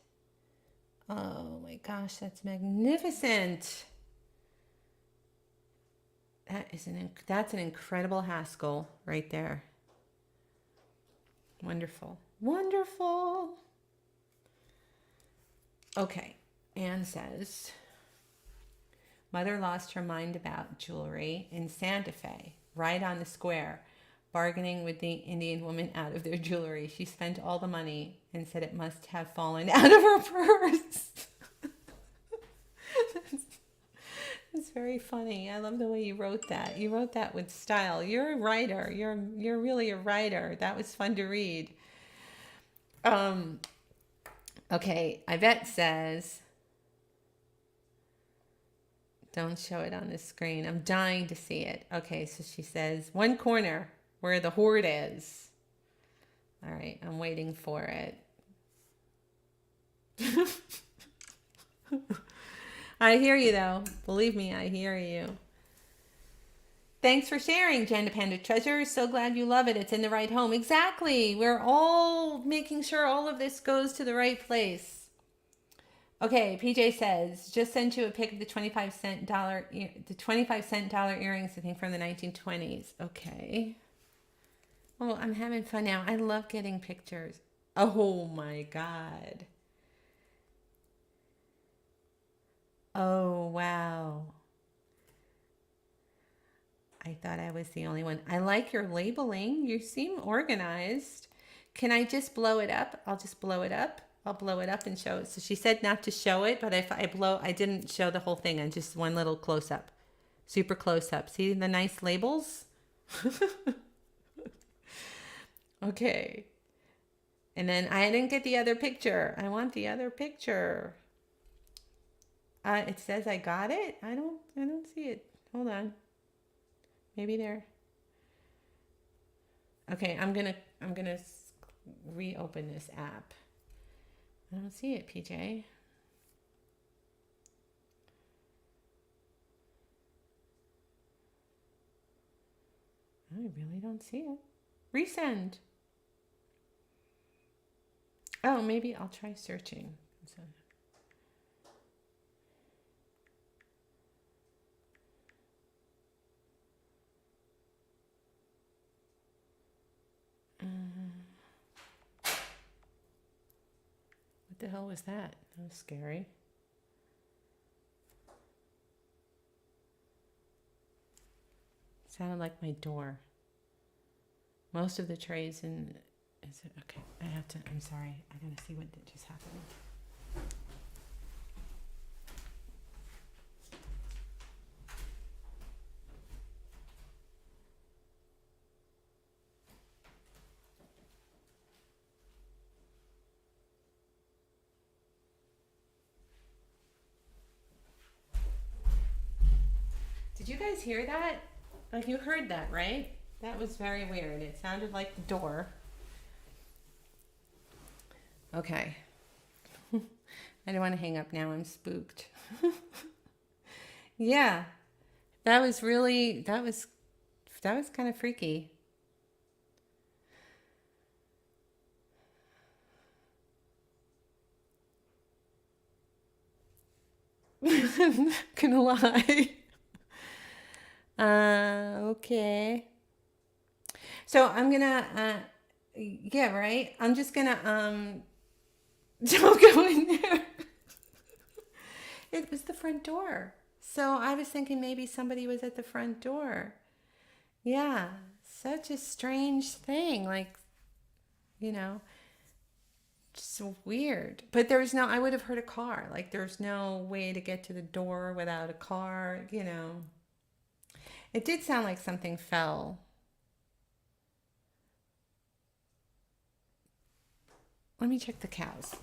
Oh my gosh, that's magnificent. That's an incredible Haskell right there. Wonderful. Wonderful. Okay. Anne says, Mother lost her mind about jewelry in Santa Fe, right on the square, bargaining with the Indian woman out of their jewelry. She spent all the money and said it must have fallen out of her purse. It's very funny. I love the way you wrote that. You wrote that with style. You're a writer. You're really a writer. That was fun to read. Okay, Yvette says, don't show it on the screen. I'm dying to see it. Okay, so she says, one corner where the hoard is. All right, I'm waiting for it. I hear you, though. Believe me, I hear you. Thanks for sharing, Janda Panda Treasure. So glad you love it. It's in the right home. Exactly. We're all making sure all of this goes to the right place. Okay, PJ says, just sent you a pic of the 25-cent dollar earrings, I think, from the 1920s. Okay. Oh, I'm having fun now. I love getting pictures. Oh my God. Oh, wow. I thought I was the only one. I like your labeling. You seem organized. Can I just blow it up? I'll just blow it up. I'll blow it up and show it. So she said not to show it, but if I didn't show the whole thing. I just one little close up. Super close up. See the nice labels? Okay. And then I didn't get the other picture. I want the other picture. It says I got it. I don't see it. Hold on. Maybe there. Okay, I'm gonna reopen this app. I don't see it, PJ. I really don't see it. Resend. Oh, maybe I'll try searching. So, what the hell was that? That was scary. Sounded like my door. Most of the trays in. Is it okay? I have to. I'm sorry. I gotta see what just happened. Did you guys hear that? Like you heard that, right? That was very weird. It sounded like the door. Okay. I don't want to hang up now. I'm spooked. Yeah. That was kind of freaky. I'm not gonna lie. Okay. So I'm gonna yeah, right? I'm just gonna don't go in there. It was the front door. So I was thinking maybe somebody was at the front door. Yeah. Such a strange thing. Like, you know, just weird. But there was no, I would have heard a car. Like, there's no way to get to the door without a car, you know. It did sound like something fell. Let me check the cows.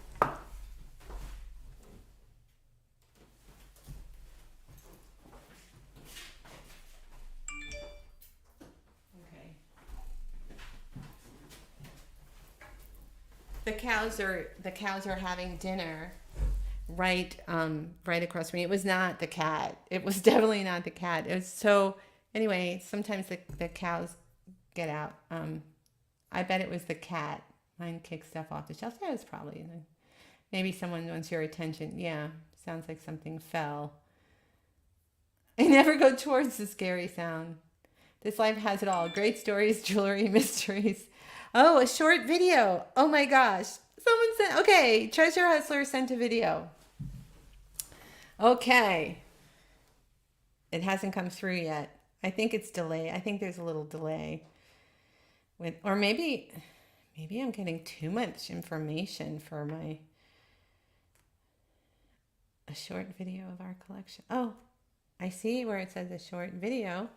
Okay. The cows are having dinner right right across from me. It was not the cat. It was definitely not the cat. It was so anyway, sometimes the cows get out. I bet it was the cat. Mine kicked stuff off the shelf. Yeah, it was probably maybe someone wants your attention. Yeah, sounds like something fell. I never go towards the scary sound. This life has it all. Great stories, jewelry, mysteries. Oh, a short video. Oh my gosh. Someone sent, okay, Treasure Hustler sent a video. Okay. It hasn't come through yet. I think it's delayed. I think there's a little delay. Or maybe I'm getting too much information for a short video of our collection. Oh, I see where it says a short video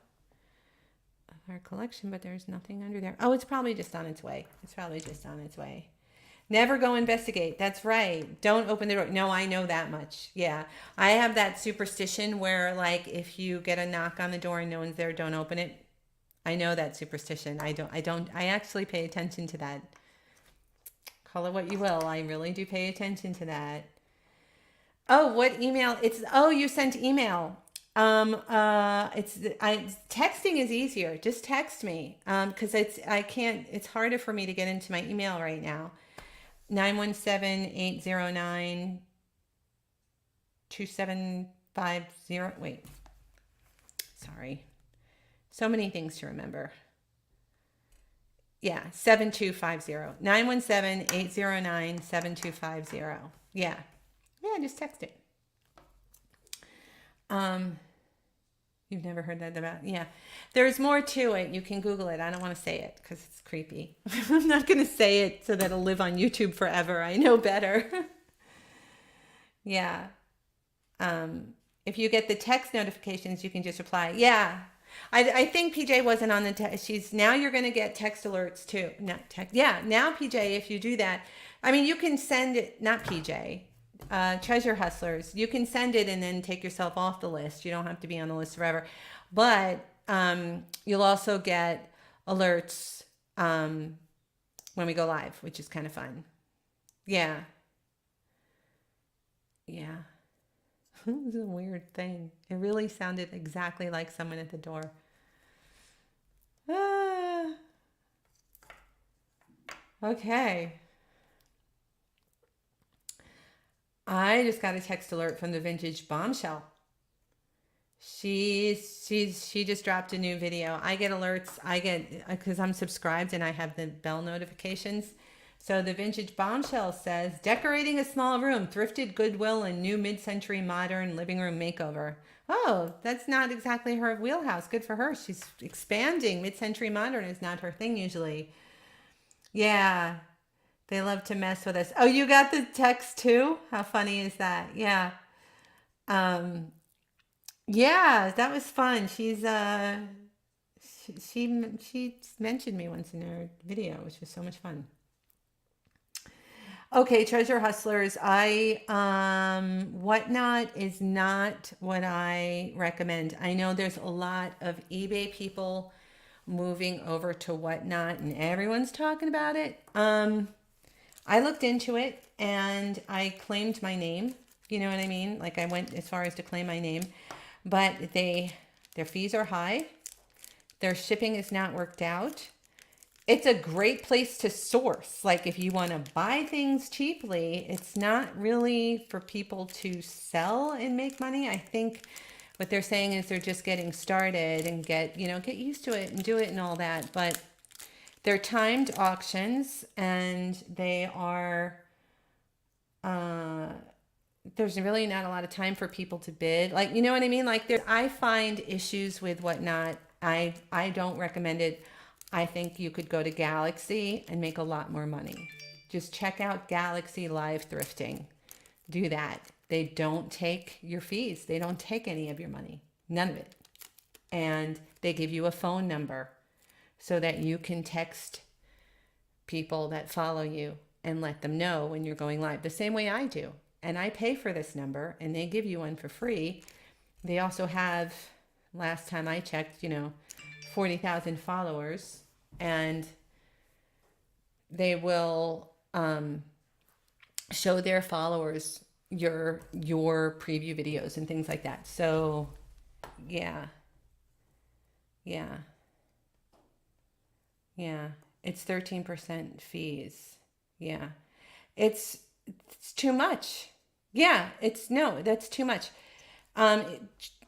of our collection, but there's nothing under there. Oh, it's probably just on its way. Never go investigate. That's right. Don't open the door. No, I know that much. Yeah. I have that superstition where, like, if you get a knock on the door and no one's there, don't open it. I know that superstition. I actually pay attention to that. Call it what you will. I really do pay attention to that. Oh, what email? You sent email. Texting is easier. Just text me. Cause it's harder for me to get into my email right now. 917-809-2750. Wait, sorry. So many things to remember. Yeah, 7250. 917-809-7250. Yeah. Yeah, just text it. You've never heard that about? Yeah. There's more to it. You can Google it. I don't want to say it because it's creepy. I'm not going to say it so that it'll live on YouTube forever. I know better. Yeah. If you get the text notifications, you can just reply. Yeah. I think PJ wasn't on the text. Now you're going to get text alerts too. Not text. Yeah. Now PJ, if you do that, I mean, you can send it, not PJ. Treasure Hustlers. You can send it and then take yourself off the list. You don't have to be on the list forever. But you'll also get alerts when we go live, which is kind of fun. Yeah. Yeah. This is a weird thing. It really sounded exactly like someone at the door. Ah, okay. I just got a text alert from the Vintage Bombshell. She just dropped a new video. I get alerts. I get because I'm subscribed and I have the bell notifications. So the Vintage Bombshell says decorating a small room, thrifted Goodwill and new mid-century modern living room makeover. Oh, that's not exactly her wheelhouse. Good for her. She's expanding. Mid-century modern is not her thing usually. Yeah, they love to mess with us. Oh, you got the text too? How funny is that? Yeah. Um, yeah, that was fun. She mentioned me once in her video, which was so much fun. Okay, Treasure Hustlers. I Whatnot is not what I recommend. I know there's a lot of eBay people moving over to Whatnot and everyone's talking about it. I looked into it and I claimed my name. You know what I mean? Like I went as far as to claim my name, but their fees are high. Their shipping is not worked out. It's a great place to source. Like if you want to buy things cheaply, it's not really for people to sell and make money. I think what they're saying is they're just getting started and get used to it and do it and all that. But they're timed auctions and they are there's really not a lot of time for people to bid. Like, you know what I mean? Like I find issues with Whatnot. I don't recommend it. I think you could go to Galaxy and make a lot more money. Just check out Galaxy Live Thrifting. Do that. They don't take your fees. They don't take any of your money. None of it. And they give you a phone number so that you can text people that follow you and let them know when you're going live. The same way I do. And I pay for this number and they give you one for free. They also have, last time I checked, 40,000 followers, and they will show their followers your preview videos and things like that. So yeah, yeah, yeah. It's 13% fees. Yeah, it's too much. Yeah, it's no, that's too much. Um,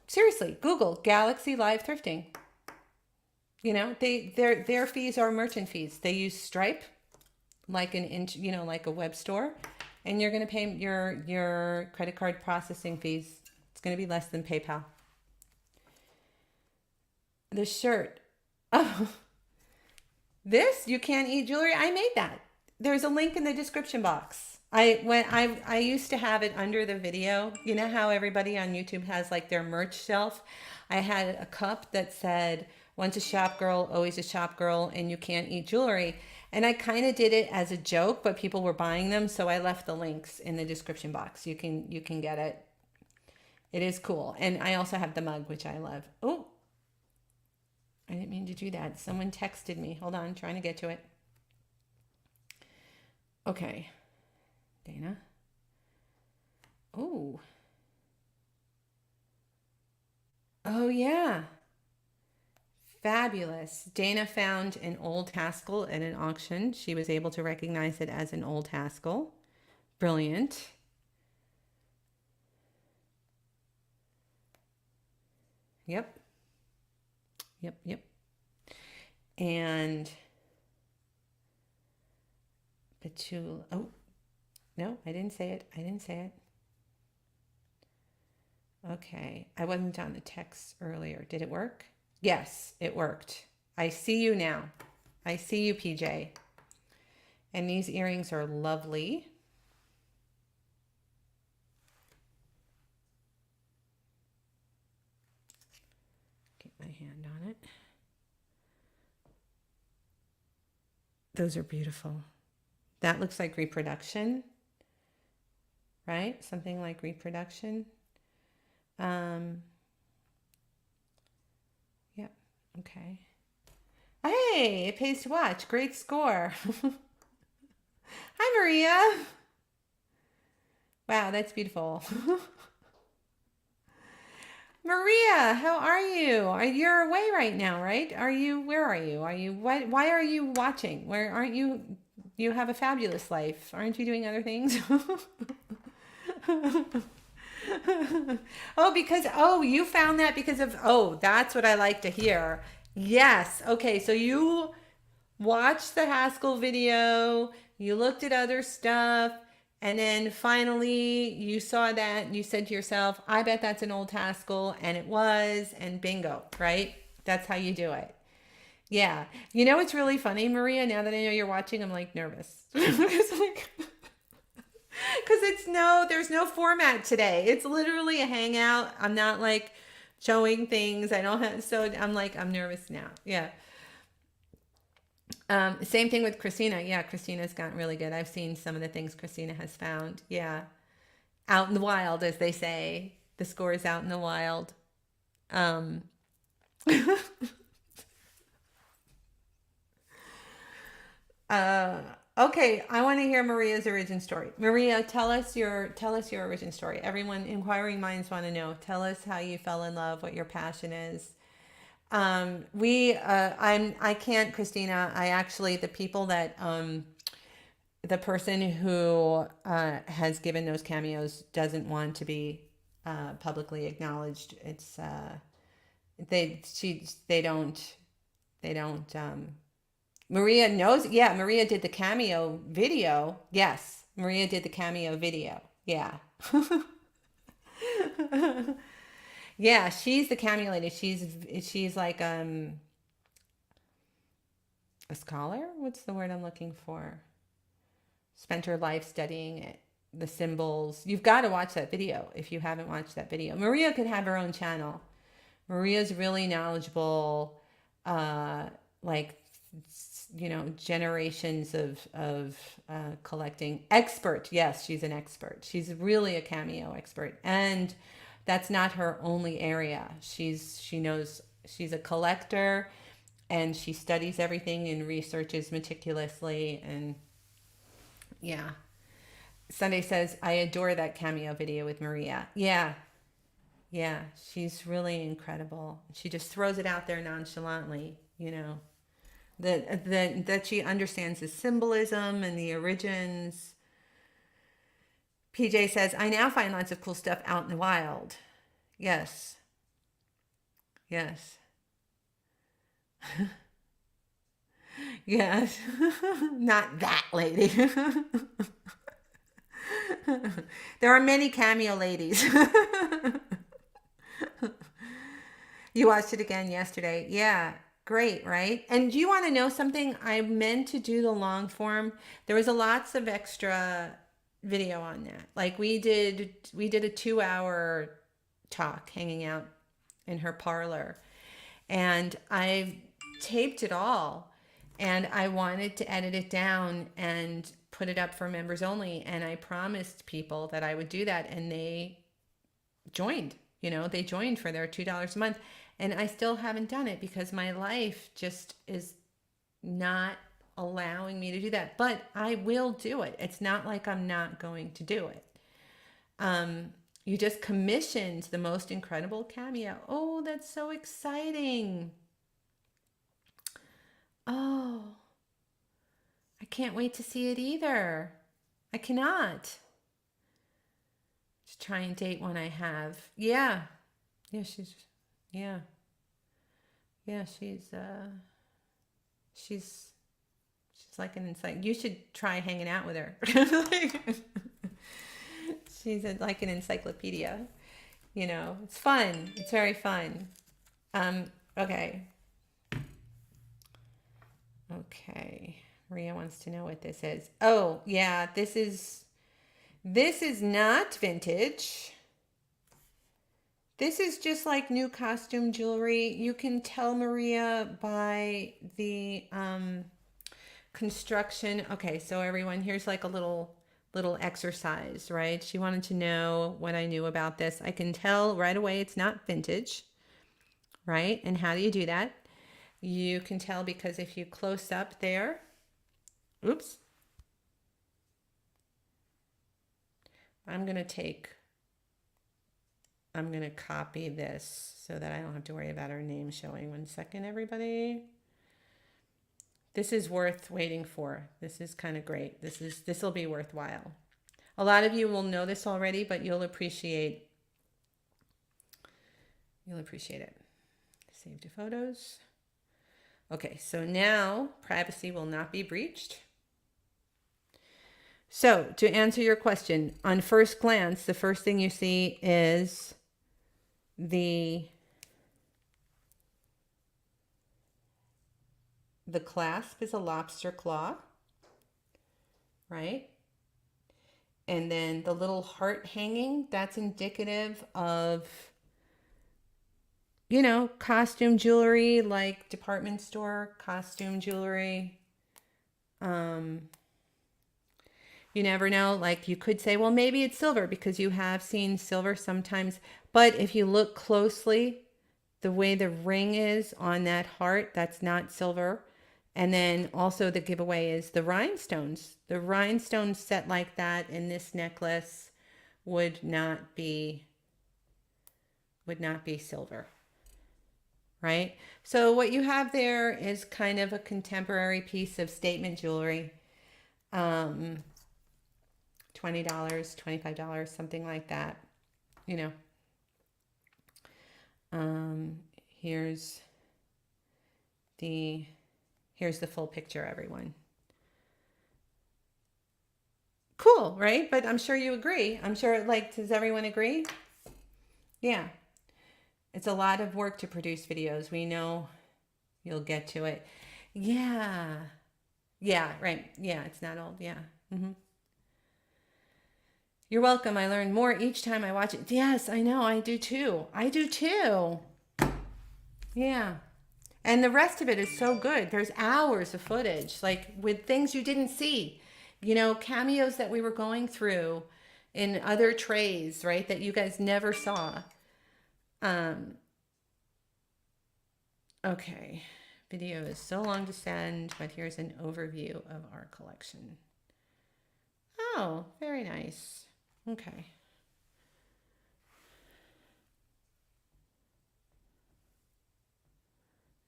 Seriously, Google Galaxy Live Thrifting. Their fees are merchant fees. They use Stripe, like like a web store, and you're going to pay your credit card processing fees. It's going to be less than PayPal. The shirt. Oh, this you can't eat jewelry. I made that. There's a link in the description box. I used to have it under the video. You know how everybody on YouTube has like their merch shelf? I had a cup that said once a shop girl, always a shop girl, and you can't eat jewelry. And I kind of did it as a joke, but people were buying them, so I left the links in the description box. You can get it. It is cool. And I also have the mug, which I love. Oh, I didn't mean to do that. Someone texted me. Hold on, trying to get to it. Okay. Dana. Oh. Oh yeah. Fabulous. Dana found an old Haskell at an auction. She was able to recognize it as an old Haskell. Brilliant. Yep. Yep, yep. And patchouli. Oh, no, I didn't say it. I didn't say it. Okay. I wasn't on the text earlier. Did it work? Yes, it worked. I see you now. I see you, PJ. And these earrings are lovely. Get my hand on it. Those are beautiful. That looks like reproduction. right? Something like reproduction. Um, yeah, okay. Hey, it pays to watch. Great score. Hi, Maria. Wow, that's beautiful. Maria, how are you? You're away right now, right? Where are you? Why are you watching? Where aren't you? You have a fabulous life. Aren't you doing other things? Oh, you found that because of, oh, that's what I like to hear. Yes. Okay. So you watched the Haskell video, you looked at other stuff, and then finally you saw that and you said to yourself, I bet that's an old Haskell, and it was, and bingo, right? That's how you do it. Yeah. You know, it's really funny, Maria, now that I know you're watching, I'm like nervous. It's like, because there's no format today. It's literally a hangout. I'm not like showing things. I don't have, so I'm like, I'm nervous now. Yeah. Same thing with Christina. Yeah, Christina's gotten really good. I've seen some of the things Christina has found. Yeah. Out in the wild, as they say. The score is out in the wild. Um, uh, okay, I want to hear Maria's origin story. Maria, tell us your origin story. Everyone, inquiring minds want to know. Tell us how you fell in love, what your passion is. I can't, Christina. I actually, the people that, the person who has given those cameos doesn't want to be publicly acknowledged. It's they don't. Maria knows. Yeah, Maria did the cameo video. Yes, Maria did the cameo video. Yeah. Yeah, she's the cameo lady. She's like a scholar. What's the word I'm looking for? Spent her life studying it, the symbols. You've got to watch that video if you haven't watched that video. Maria could have her own channel. Maria's really knowledgeable, like, generations of collecting. Expert. Yes, she's an expert. She's really a cameo expert, and that's not her only area. She knows, she's a collector, and she studies everything and researches meticulously. And yeah, Sunday says, I adore that cameo video with Maria. Yeah, yeah, she's really incredible. She just throws it out there nonchalantly, that she understands the symbolism and the origins. PJ says, I now find lots of cool stuff out in the wild. Yes, yes, yes. Not that lady. There are many cameo ladies. You watched it again yesterday. Yeah, great, right? And do you want to know something? I meant to do the long form. There was a lots of extra video on that. Like we did a 2 hour talk hanging out in her parlor. And I taped it all, and I wanted to edit it down and put it up for members only. And I promised people that I would do that, and they joined. They joined for their $2 a month. And I still haven't done it because my life just is not allowing me to do that. But I will do it. It's not like I'm not going to do it. You just commissioned the most incredible cameo. Oh, that's so exciting. Oh, I can't wait to see it either. I cannot. Just try and date one I have. Yeah. Yeah, yeah. Yeah, she's like an insight. You should try hanging out with her. She's like an encyclopedia. It's fun. It's very fun. Okay. Okay. Maria wants to know what this is. Oh, yeah, this is not vintage. This is just like new costume jewelry. You can tell, Maria, by the construction. Okay, so everyone, here's like a little little exercise, right? She wanted to know what I knew about this. I can tell right away it's not vintage, right? And how do you do that? You can tell because if you close up there, oops, I'm going to copy this so that I don't have to worry about her name showing. 1 second, everybody. This is worth waiting for. This is kind of great. This will be worthwhile. A lot of you will know this already, but you'll appreciate it. Save to photos. Okay, so now privacy will not be breached. So to answer your question, on first glance, the first thing you see is the clasp is a lobster claw, right? And then the little heart hanging, that's indicative of, you know, costume jewelry, like department store costume jewelry. You never know. Like you could say, well, maybe it's silver because you have seen silver sometimes. But if you look closely, the way the ring is on that heart, that's not silver. And then also the giveaway is the rhinestones. The rhinestones set like that in this necklace would not be silver. Right? So what you have there is kind of a contemporary piece of statement jewelry. $20, $25, something like that. You know. Here's the full picture, everyone. Cool, right? But I'm sure you agree. I'm sure, like, does everyone agree? Yeah. It's a lot of work to produce videos. We know you'll get to it. Yeah. Yeah, right. Yeah, it's not old. Yeah. Mm-hmm. You're welcome. I learn more each time I watch it. Yes, I know. I do too. Yeah. And the rest of it is so good. There's hours of footage, like with things you didn't see, you know, cameos that we were going through in other trays, right? That you guys never saw. Okay. Video is so long to send, but here's an overview of our collection. Oh, very nice. Okay.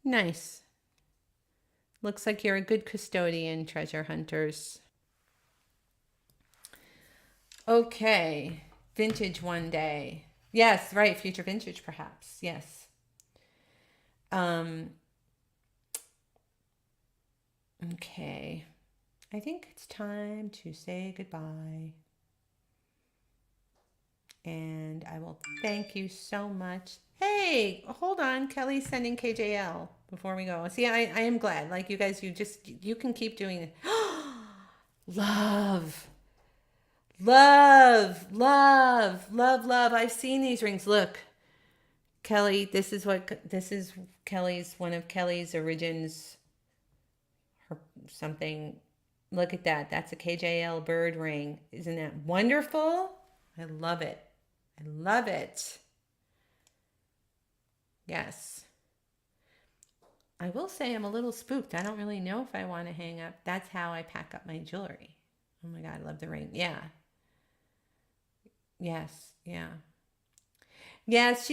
Nice. Looks like you're a good custodian, treasure hunters. Okay. Vintage one day. Yes, right. Future vintage, perhaps. Yes. Okay. I think it's time to say goodbye. And I will thank you so much. Hey, hold on. Kelly's sending KJL before we go. See, I am glad. Like you guys, you can keep doing it. Love. Love, love, love, love. I've seen these rings. Look, Kelly, this is Kelly's, one of Kelly's origins. Her something. Look at that. That's a KJL bird ring. Isn't that wonderful? I love it. I love it. Yes. I will say I'm a little spooked. I don't really know if I want to hang up. That's how I pack up my jewelry. Oh my God, I love the ring. Yeah. Yes. Yeah. Yes,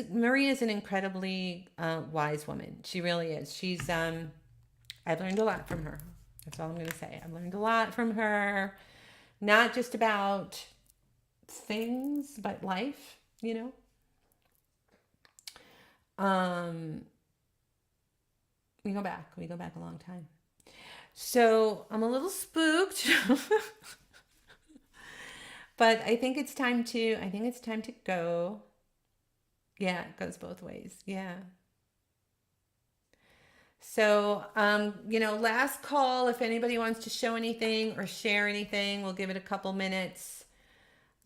Maria's an incredibly wise woman. She really is. I've learned a lot from her. That's all I'm going to say. I've learned a lot from her. Not just about things, but life, you know. We go back a long time. So I'm a little spooked, but I think it's time to go. Yeah, it goes both ways. Yeah. So, last call, if anybody wants to show anything or share anything, we'll give it a couple minutes.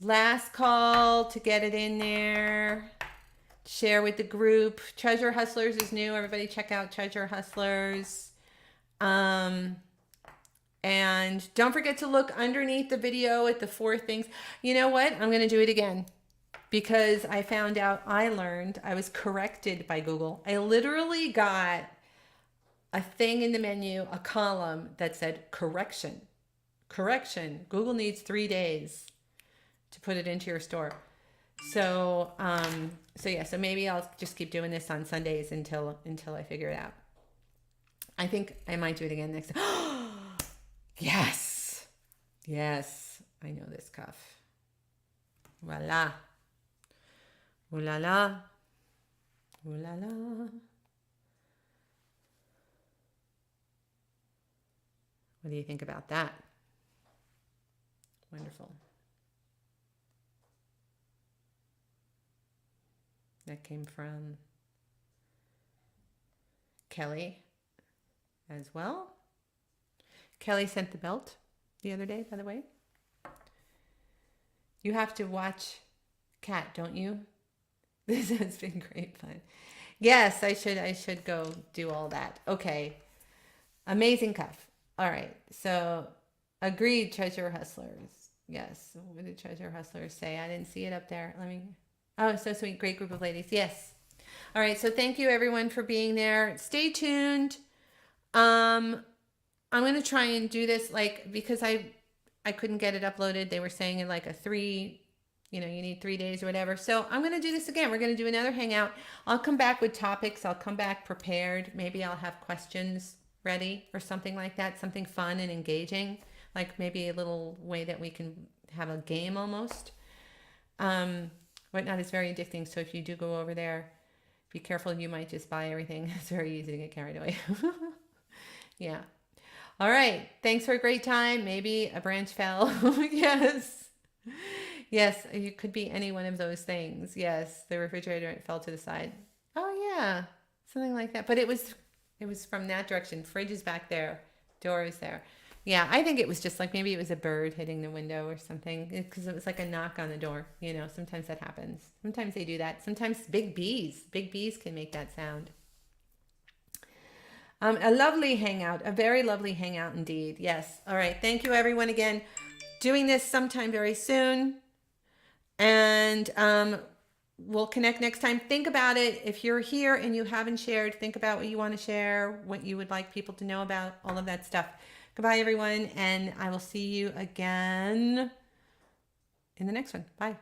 Last call to get it in there. Share with the group. Treasure Hustlers is new. Everybody check out Treasure Hustlers. And don't forget to look underneath the video at the 4 things. You know what? I'm going to do it again because I found out, I was corrected by Google. I literally got a thing in the menu, a column that said correction. Correction. Google needs 3 days to put it into your store. So, so maybe I'll just keep doing this on Sundays until I figure it out. I think I might do it again next time. Yes. Yes. I know this cuff. Voila. Ooh la la. Ooh la la. What do you think about that? Wonderful. That came from Kelly as well. Kelly sent the belt the other day, by the way. You have to watch Cat, don't you? This has been great fun. Yes, I should go do all that. Okay. Amazing cuff. All right. So agreed, Treasure Hustlers. Yes. What did Treasure Hustlers say? I didn't see it up there. Oh, so sweet. Great group of ladies. Yes. All right. So thank you everyone for being there. Stay tuned. I'm going to try and do this because I couldn't get it uploaded. They were saying in like a 3, you need 3 days or whatever. So I'm going to do this again. We're going to do another hangout. I'll come back with topics. I'll come back prepared. Maybe I'll have questions ready or something like that. Something fun and engaging, like maybe a little way that we can have a game almost. Whatnot is very addicting. So if you do go over there, be careful. You might just buy everything. It's very easy to get carried away. Yeah. All right. Thanks for a great time. Maybe a branch fell. Yes. Yes. You could be any one of those things. Yes. The refrigerator fell to the side. Oh yeah. Something like that. But it was from that direction. Fridge is back there. Door is there. Yeah. I think it was just like, maybe it was a bird hitting the window or something, because it was like a knock on the door. Sometimes that happens. Sometimes they do that. Sometimes big bees can make that sound. A lovely hangout, a very lovely hangout indeed. Yes. All right. Thank you everyone again. Doing this sometime very soon. And we'll connect next time. Think about it. If you're here and you haven't shared, think about what you want to share, what you would like people to know about, all of that stuff. Goodbye everyone. And I will see you again in the next one. Bye.